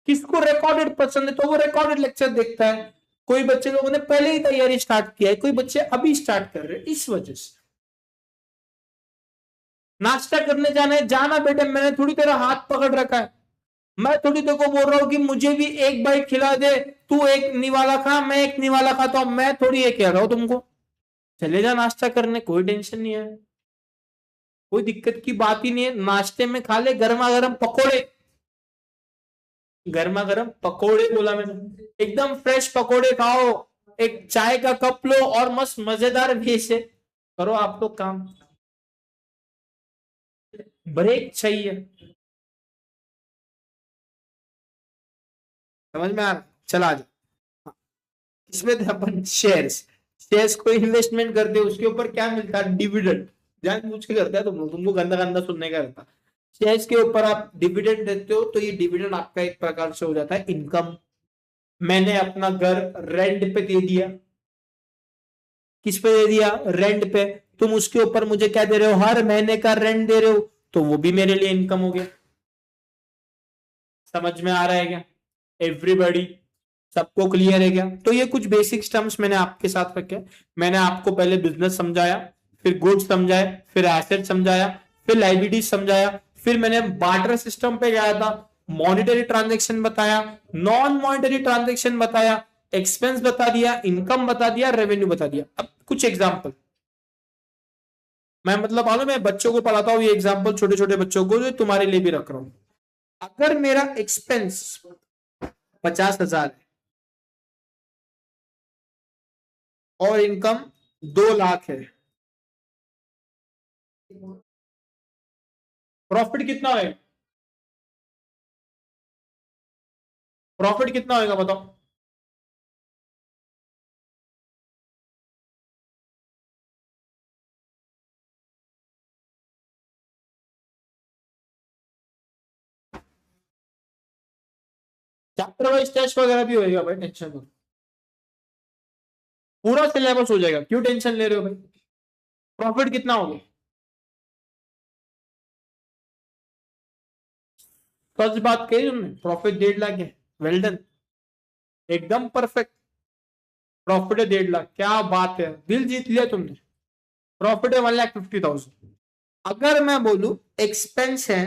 किसको रिकॉर्डेड पसंद है तो वो रिकॉर्डेड लेक्चर देखता है। कोई बच्चे लोगों ने पहले ही तैयारी स्टार्ट किया है, कोई बच्चे अभी स्टार्ट कर रहे हैं, इस वजह से। नाश्ता करने जाना है, जाना बेटे, मैंने थोड़ी तेरा हाथ पकड़ रखा है, मैं थोड़ी तेरे को बोल रहा हूं कि मुझे भी एक बाइट खिला दे, तू एक निवाला खा मैं एक निवाला खाता हूं, मैं थोड़ी ये कह रहा हूं तुमको। चले जा नाश्ता करने, कोई टेंशन नहीं है, कोई दिक्कत की बात ही नहीं है। नाश्ते में खा ले गर्मा गर्म पकोड़े, गर्मा गर्म पकोड़े बोला मैंने, एकदम फ्रेश पकोड़े खाओ, एक चाय का कप लो और मस्त मजेदार वे से करो आप लोग काम। ब्रेक चाहिए, समझ में आ रहा? चला जा इसमें थे अपन शेयर्स, शेयर्स को इन्वेस्टमेंट करते हो उसके ऊपर क्या मिलता है, डिविडेंड। जान पूछ के करता है तुमको गंदा गंदा सुनने का रहता। शेयर्स के ऊपर आप डिविडेंड देते हो तो ये डिविडेंड आपका एक प्रकार से हो जाता है इनकम। मैंने अपना घर रेंट पे दे दिया, किस पे दे दिया, रेंट पे, तुम उसके ऊपर मुझे क्या दे रहे हो, हर महीने का रेंट दे रहे हो, तो वो भी मेरे लिए इनकम हो गया। समझ में आ रहा है क्या एवरीबॉडी? सबको क्लियर है क्या? तो ये कुछ बेसिक टर्म्स मैंने आपके साथ रखे। मैंने आपको पहले बिजनेस समझाया, फिर गुड्स समझाया, फिर एसेट समझाया, फिर लाइबिलिटीज समझाया, फिर मैंने बार्टर सिस्टम पे गया था, मॉनिटरी ट्रांजेक्शन बताया, नॉन मॉनिटरी ट्रांजेक्शन बताया, एक्सपेंस बता दिया, इनकम बता दिया, रेवेन्यू बता दिया। अब कुछ एग्जाम्पल मैं मतलब मालूम मैं बच्चों को पढ़ाता हूँ, ये एग्जाम्पल छोटे छोटे बच्चों को जो तुम्हारे लिए भी रख रहा हूं। अगर मेरा एक्सपेंस 50,000 है और इनकम 2 लाख है, प्रॉफिट कितना होगा? प्रॉफिट कितना होगा बताओ? चैप्टर वाइज टेस्ट वगैरह भी होएगा भाई, टेंशन मत, पूरा सिलेबस हो जाएगा, क्यों टेंशन ले रहे हो भाई? प्रॉफिट कितना होगा? सच बात कही तुमने, प्रॉफिट 1.5 लाख है, वेल डन, एकदम परफेक्ट। प्रॉफिट है 1.5 लाख, क्या बात है, दिल जीत लिया तुमने। प्रॉफिट है 1,50,000। अगर मैं बोलू एक्सपेंस है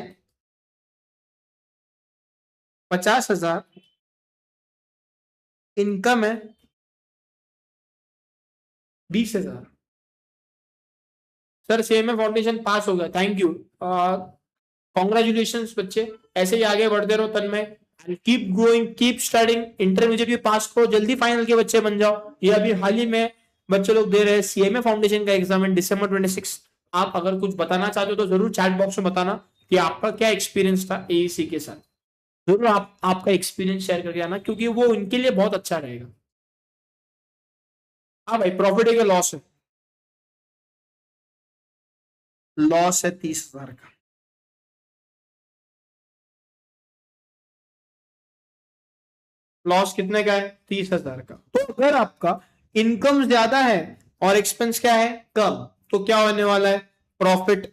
50,000, इनकम है 20,000, सर सेम फाउंडेशन पास हो गया, थैंक यू, कॉन्ग्रेचुलेशन बच्चे, ऐसे ही आगे बढ़ते रहो Tanmay, keep growing keep studying, intermediate भी पास करो, जल्दी फाइनल के बच्चे बन जाओ। ये अभी हाल ही में बच्चे लोग दे रहे हैं सीएमए फाउंडेशन का एग्जाम इन December 26। आप अगर कुछ बताना चाहते हो तो जरूर चैट बॉक्स में बताना कि आपका क्या एक्सपीरियंस था एईसी के साथ, जरूर आप आपका एक्सपीरियंस शेयर करके आना, क्योंकि वो उनके लिए बहुत अच्छा रहेगा। हाँ भाई, प्रॉफिट है क्या लॉस है? लॉस है 30,000 का। लॉस कितने का है? 30,000 का। तो अगर आपका इनकम ज्यादा है और एक्सपेंस क्या है, कम, तो क्या होने वाला है? प्रॉफिट।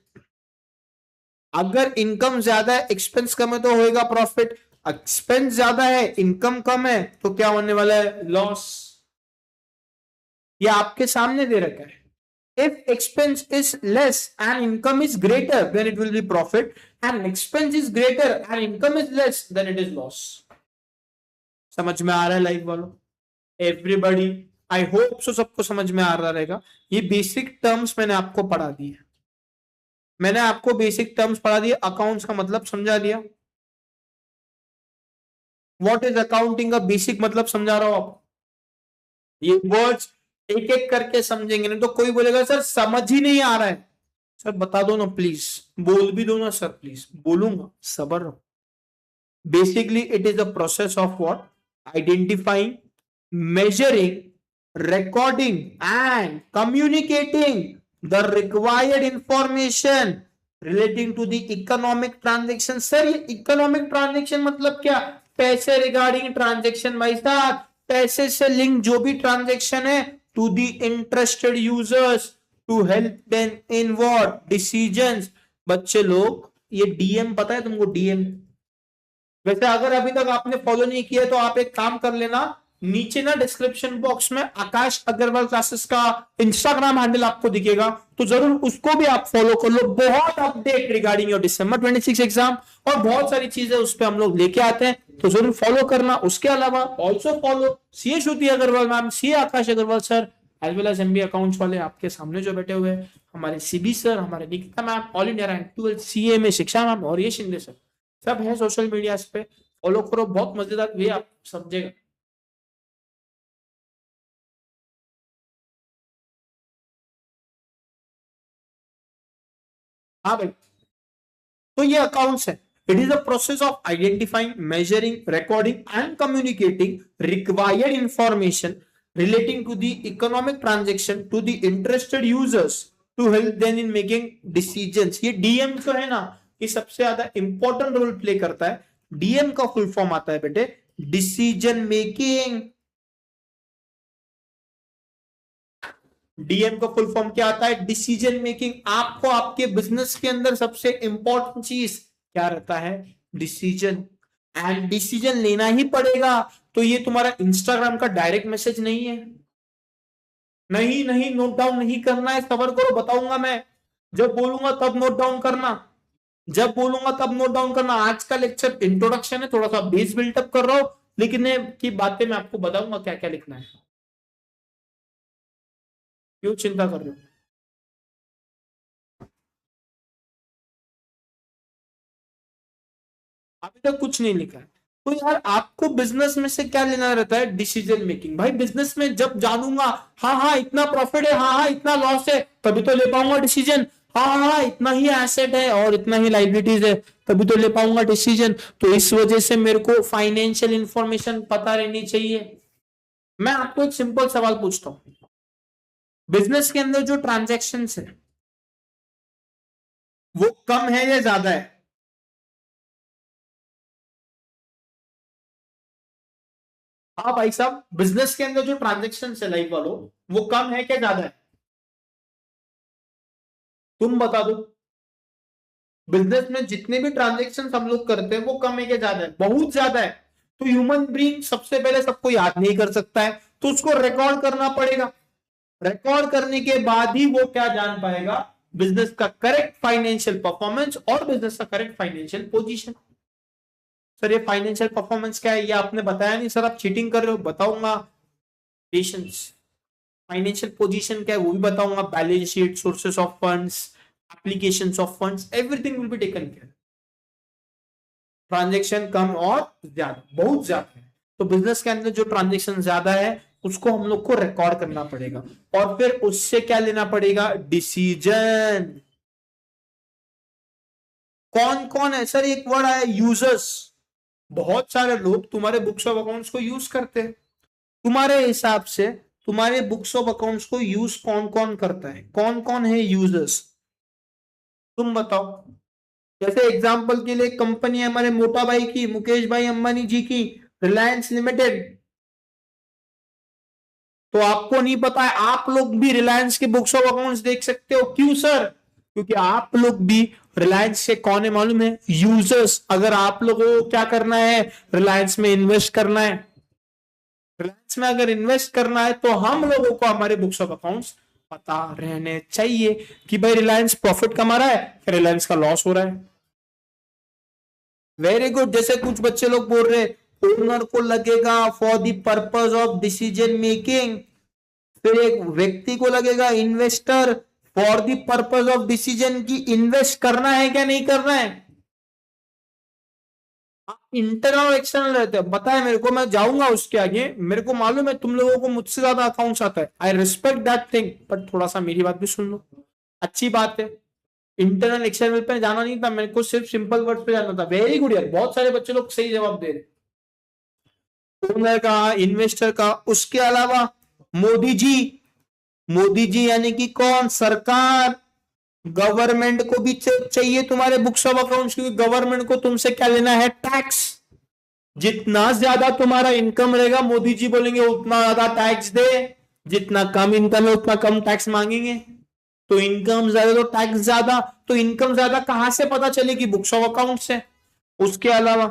अगर इनकम ज्यादा है एक्सपेंस कम है तो होएगा प्रॉफिट, एक्सपेंस ज्यादा है इनकम कम है तो क्या होने वाला है? लॉस। ये आपके सामने दे रखा है। If expense is less and income is greater, then it will be profit. And expense is greater and income is less, then it is loss. समझ में आ रहा है लाइव वालों? एवरीबडी, आई होप सो सबको समझ में आ रहा रहेगा। ये बेसिक टर्म्स मैंने आपको पढ़ा दिए, मैंने आपको बेसिक टर्म्स पढ़ा दिए, अकाउंट्स का मतलब समझा दिया, व्हाट इज अकाउंटिंग का बेसिक मतलब समझा रहा हूं आपको। ये वर्ड्स एक एक करके समझेंगे, नहीं तो कोई बोलेगा सर समझ ही नहीं आ रहा है। सर बता दो ना प्लीज, बोल भी दो ना सर प्लीज, बोलूंगा, सबर रहो। Basically it is a process of what, identifying, measuring, recording, and communicating the required information relating to the economic transaction. Sir ये इकोनॉमिक ट्रांजेक्शन मतलब क्या? पैसे रिगार्डिंग ट्रांजेक्शन भाई साहब, पैसे से लिंक जो भी ट्रांजेक्शन है to the interested users to help them in what decisions. बच्चे लोग ये डीएम पता है तुमको? डीएम वैसे अगर अभी तक आपने फॉलो नहीं किया तो आप एक काम कर लेना, नीचे ना डिस्क्रिप्शन बॉक्स में आकाश अग्रवाल क्लासेस का इंस्टाग्राम हैंडल आपको दिखेगा, तो जरूर उसको भी आप फॉलो कर लो. बहुत update regarding your December 26 exam और बहुत सारी चीजें उस पर हम लोग लेके आते हैं, तो जरूर फॉलो करना. उसके अलावा also follow CA Shruti Agarwal ma'am, CA Akash Agarwal sir, as well as MBA accounts वाले आपके सामने जो बैठे हुए हैं, हमारे सीबी सर, हमारे Nikita ma'am, all India rank 12 CA में शिक्षा मैम, और ये शिंदे सर, सब है सोशल मीडिया पे. फॉलो करो, बहुत मजेदार वे आप समझेगा. हाँ भाई, तो ये अकाउंट्स है. It is a process of identifying, measuring, recording and communicating required information relating to the economic transaction to the interested users to help them in making decisions. ये डीएम जो है ना, ये सबसे ज्यादा इंपॉर्टेंट रोल प्ले करता है. DM का फुल फॉर्म आता है बेटे डिसीजन मेकिंग. डीएम का फुल फॉर्म क्या आता है? Decision making. आपको आपके बिजनेस के अंदर सबसे इंपॉर्टेंट चीज क्या रहता है? डिसीजन. एंड डिसीजन लेना ही पड़ेगा. तो ये तुम्हारा इंस्टाग्राम का डायरेक्ट मैसेज नहीं है. नहीं नहीं, नोट डाउन नहीं करना है, सबर करो, बताऊंगा मैं. जब बोलूंगा तब नोट डाउन करना, जब बोलूंगा तब नोट डाउन करना. आज का लेक्चर इंट्रोडक्शन है, थोड़ा सा बेस बिल्टअप कर रहा हूं, लिखने की बातें मैं आपको बताऊंगा क्या क्या लिखना है. क्यों चिंता कर रहे हो? अभी तक कुछ नहीं लिखा है. तो यार आपको बिजनेस में से क्या लेना रहता है? Decision making. भाई बिजनेस में जब जानूंगा, हाँ हाँ इतना प्रॉफिट है, हाँ हाँ इतना लॉस है, तभी तो ले पाऊंगा डिसीजन. हाँ हाँ इतना ही एसेट है और इतना ही लाइबिलिटीज है, तभी तो ले पाऊंगा डिसीजन. तो इस वजह से मेरे को फाइनेंशियल इंफॉर्मेशन पता रहनी चाहिए. मैं आपको एक सिंपल सवाल पूछता हूं, बिजनेस के अंदर जो ट्रांजेक्शन है वो कम है या ज्यादा है? हाँ भाई साहब, बिजनेस के अंदर जो ट्रांजेक्शन है लाइफ वालों, वो कम है क्या ज्यादा है? तुम बता दो. बिजनेस में जितने भी ट्रांजेक्शन हम लोग करते हैं वो कम है क्या ज्यादा है? बहुत ज्यादा है. तो ह्यूमन बीइंग सबसे पहले सबको याद नहीं कर सकता है, तो उसको रिकॉर्ड करना पड़ेगा. रिकॉर्ड करने के बाद ही वो क्या जान पाएगा? बिजनेस का करेक्ट फाइनेंशियल परफॉर्मेंस और बिजनेस का करेक्ट फाइनेंशियल पोजीशन. सर ये फाइनेंशियल परफॉर्मेंस क्या है? ये आपने बताया नहीं सर, आप चीटिंग कर रहे हो. बताऊंगा. पेशेंस. फाइनेंशियल पोजीशन क्या है वो भी बताऊंगा. Balance sheet, sources of funds, applications of funds, everything will be taken care. Transaction कम और ज्यादा, बहुत ज्यादा है, तो बिजनेस के अंदर जो ट्रांजेक्शन ज्यादा है उसको हम लोग को रिकॉर्ड करना पड़ेगा, और फिर उससे क्या लेना पड़ेगा? डिसीजन. कौन कौन है सर? एक वर्ड आया यूजर्स. बहुत सारे लोग तुम्हारे बुक्स ऑफ अकाउंट्स को यूज करते हैं. तुम्हारे हिसाब से तुम्हारे बुक्स ऑफ अकाउंट्स को यूज कौन कौन करता है? कौन कौन है यूजर्स? तुम बताओ. जैसे एग्जांपल के लिए कंपनी है हमारे मोटा भाई की, मुकेश भाई अंबानी जी की, रिलायंस लिमिटेड. तो आपको नहीं पता है, आप लोग भी रिलायंस के बुक्स ऑफ अकाउंट्स देख सकते हो. क्यों सर? क्योंकि आप लोग भी रिलायंस के कौन है मालूम है? यूजर्स. अगर आप लोगों को क्या करना है? रिलायंस में इन्वेस्ट करना है. रिलायंस में अगर इन्वेस्ट करना है तो हम लोगों को हमारे बुक्स ऑफ अकाउंट्स पता रहने चाहिए कि भाई रिलायंस प्रॉफिट कमा रहा है, रिलायंस का लॉस हो रहा है. Very good. जैसे कुछ बच्चे लोग बोल रहे ओनर को लगेगा for the purpose of decision making, फिर एक व्यक्ति को लगेगा investor for the purpose of decision की इन्वेस्ट करना है क्या नहीं करना है. इंटरनल और एक्सटर्नल रहते हैं, पता है मेरे को, मैं जाऊंगा उसके आगे. मेरे को मालूम है तुम लोगों को मुझसे ज्यादा अकाउंट्स आता है, I respect that thing, but थोड़ा सा मेरी बात भी सुन लो. अच्छी बात है. इंटरनल एक्सटर्नल पे जाना नहीं था, मेरे को सिर्फ सिंपल वर्ड्स पे जाना था. वेरी गुड यार, बहुत सारे बच्चे लोग सही जवाब दे रहे. ओनर का, इन्वेस्टर का। उसके अलावा मोदी जी यानी कि कौन? सरकार। गवर्नमेंट को भी चाहिए तुम्हारे बुक्स ऑफ अकाउंट्स, क्योंकि गवर्नमेंट को तुमसे क्या लेना है? टैक्स। जितना ज्यादा तुम्हारा इनकम रहेगा, मोदी जी बोलेंगे उतना ज्यादा टैक्स दे। जितना कम इनकम है उतना कम टैक्स मांगेंगे। तो इनकम ज्यादा तो टैक्स ज्यादा। तो इनकम ज्यादा कहां से पता चलेगी? बुक्स ऑफ अकाउंट से। उसके अलावा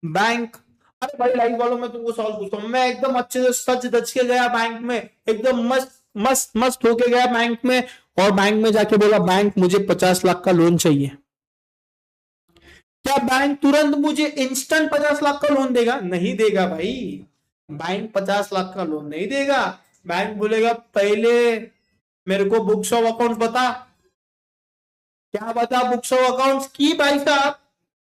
बैंक। अरे भाई लाइव वालों, मैं तुमको सवाल पूछता हूँ। मैं एकदम अच्छे से सच धज के गया बैंक में, एकदम मस्त मस्त मस्त होके गया बैंक में, और बैंक में जाके बोला बैंक मुझे 50 लाख का लोन चाहिए। क्या बैंक तुरंत मुझे इंस्टेंट 50 लाख का लोन देगा? नहीं देगा भाई। बैंक 50 लाख का लोन नहीं देगा। बैंक बोलेगा पहले मेरे को बुक्स ऑफ अकाउंट्स बता। क्या बता? बुक्स ऑफ अकाउंट्स की भाई साहब,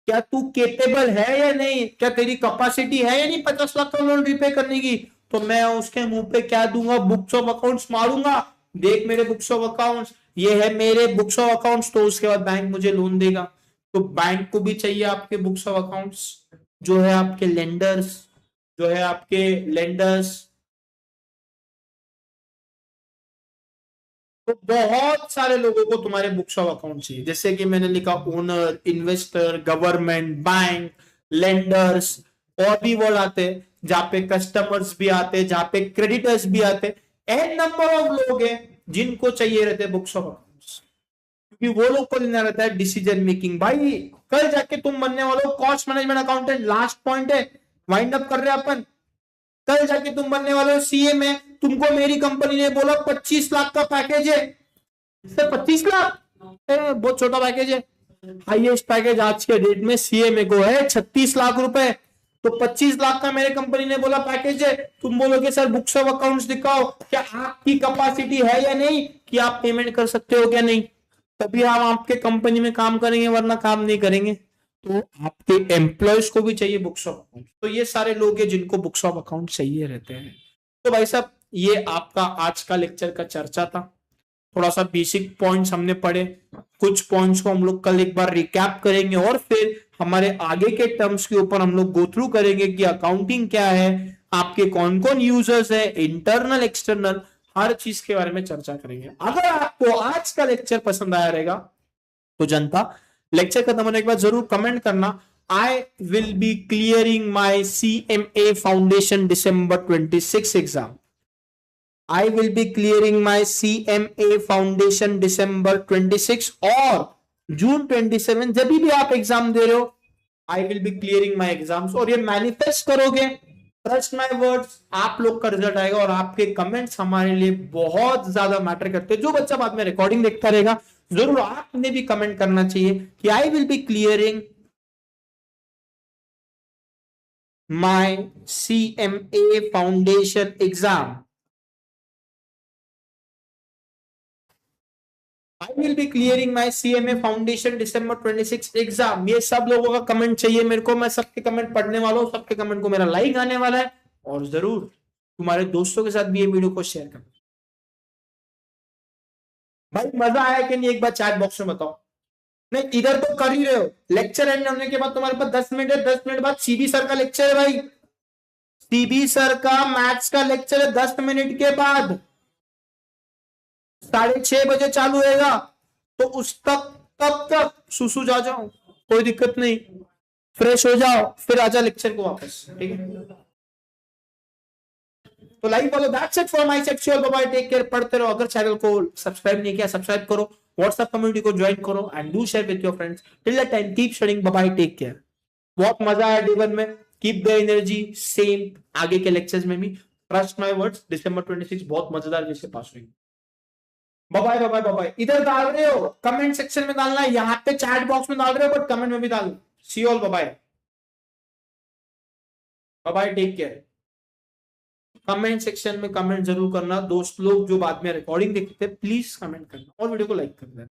क्या तू केपेबल है या नहीं? क्या तेरी कैपेसिटी है या नहीं 50 लाख का लोन रिपे करने की? तो मैं उसके मुंह पे क्या दूंगा? बुक्स ऑफ अकाउंट्स मारूंगा। देख मेरे बुक्स ऑफ अकाउंट्स, ये है मेरे बुक्स ऑफ अकाउंट्स। तो उसके बाद बैंक मुझे लोन देगा। तो बैंक को भी चाहिए आपके बुक्स ऑफ अकाउंट्स, जो है आपके लेंडर्स, जो है आपके लेंडर्स। तो बहुत सारे लोगों को तुम्हारे बुक्स ऑफ अकाउंट चाहिए, जैसे कि मैंने लिखा owner, investor, government, bank, lenders. और भी वर्ड आते हैं जहां पे कस्टमर्स भी आते हैं, जहां पे क्रेडिटर्स भी आते हैं। एन नंबर ऑफ लोग हैं जिनको चाहिए रहते हैं बुक्स ऑफ अकाउंट्स, क्योंकि वो लोग को लेना रहता है डिसीजन मेकिंग। भाई कल जाके तुम बनने वाले हो cost management accountant. Last point है, वाइंड अप कर रहे हैं अपन। कल जाके तुम बनने वाले हो सीए में। तुमको मेरी कंपनी ने बोला 25 लाख का पैकेज है। सर 25 लाख बहुत छोटा पैकेज है। हाईएस्ट पैकेज आज के डेट में सीए में को है 36 लाख रुपए। तो 25 लाख का मेरे कंपनी ने बोला पैकेज है। तुम बोलोगे सर बुक्स ऑफ अकाउंट्स दिखाओ, क्या आपकी कैपेसिटी है या नहीं, कि आप पेमेंट कर सकते हो क्या नहीं, तभी हम आपके कंपनी में काम करेंगे, वरना काम नहीं करेंगे। तो आपके एम्प्लॉयज को भी चाहिए बुक्स ऑफ अकाउंट। तो ये सारे लोग हैं जिनको बुक्स ऑफ अकाउंट चाहिए रहते हैं। तो भाई साहब ये आपका आज का लेक्चर का चर्चा था। थोड़ा सा बेसिक पॉइंट्स हमने पढ़े, कुछ पॉइंट्स को हम लोग कल एक बार रिकैप करेंगे, और फिर हमारे आगे के टर्म्स के ऊपर हम लोग गो थ्रू करेंगे कि अकाउंटिंग क्या है, आपके कौन कौन यूजर्स है, इंटरनल एक्सटर्नल, हर चीज के बारे में चर्चा करेंगे। अगर आपको आज का लेक्चर पसंद आया रहेगा तो जनता, लेक्चर खत्म होने के बाद जरूर कमेंट करना, I will be clearing my CMA foundation December 26 exam. I will be clearing my CMA foundation December 26 और June 27, जब भी आप एग्जाम दे रहे हो, I will be clearing my exams। और ये मैनिफेस्ट करोगे, ट्रस्ट माय वर्ड्स, आप लोग का रिजल्ट आएगा। और आपके कमेंट्स हमारे लिए बहुत ज्यादा मैटर करते हैं। जो बच्चा बाद में रिकॉर्डिंग देखता रहेगा, जरूर आपने भी कमेंट करना चाहिए कि I will be clearing my CMA foundation exam. I will be clearing my CMA foundation December 26 exam. ये सब लोगों का कमेंट चाहिए मेरे को। मैं सबके कमेंट पढ़ने वाला हूँ, सबके कमेंट को मेरा लाइक आने वाला है। और जरूर तुम्हारे दोस्तों के साथ भी ये वीडियो को शेयर करना। भाई मजा आया कि नहीं, एक बार चैट बॉक्स में बताओ। नहीं इधर तो कर ही रहे हो। लेक्चर एंड होने के बाद तुम्हारे पास 10 मिनट है, 10 मिनट बाद सीबी सर का लेक्चर है। भाई सीबी सर का मैथ्स का लेक्चर है 10 मिनट के बाद, 6:30 बजे चालू होगा। तो उस तक तब तक सुसु जा जाओ, कोई दिक्कत नहीं, फ्रेश हो जाओ, फिर आजा लेक्चर को वापस। ठीक है, तो like follow, that's it for my sexual. Bye bye, take care, पढ़ते रहो। अगर चैनल को सब्सक्राइब नहीं किया, सब्सक्राइब करो, व्हाट्सएप कम्युनिटी को ज्वाइन करो, and do share with your friends. Till that time keep studying, bye bye, take care. बहुत मजा आया D1 में, कीप द एनर्जी सेम आगे के लेक्चर्स में भी। ट्रस्ट माय वर्ड्स, December 26 बहुत मजेदार विषय पास हुई। Bye bye bye bye. इधर डाल रहे हो कमेंट सेक्शन में डालना है, यहाँ पे चैट बॉक्स में डाल रहे हो, बट कमेंट में भी डालो। See all, bye bye, take care. Comment section में कमेंट जरूर करना। दोस्त लोग जो बाद में रिकॉर्डिंग देखते हैं, प्लीज कमेंट करना और वीडियो को लाइक करना।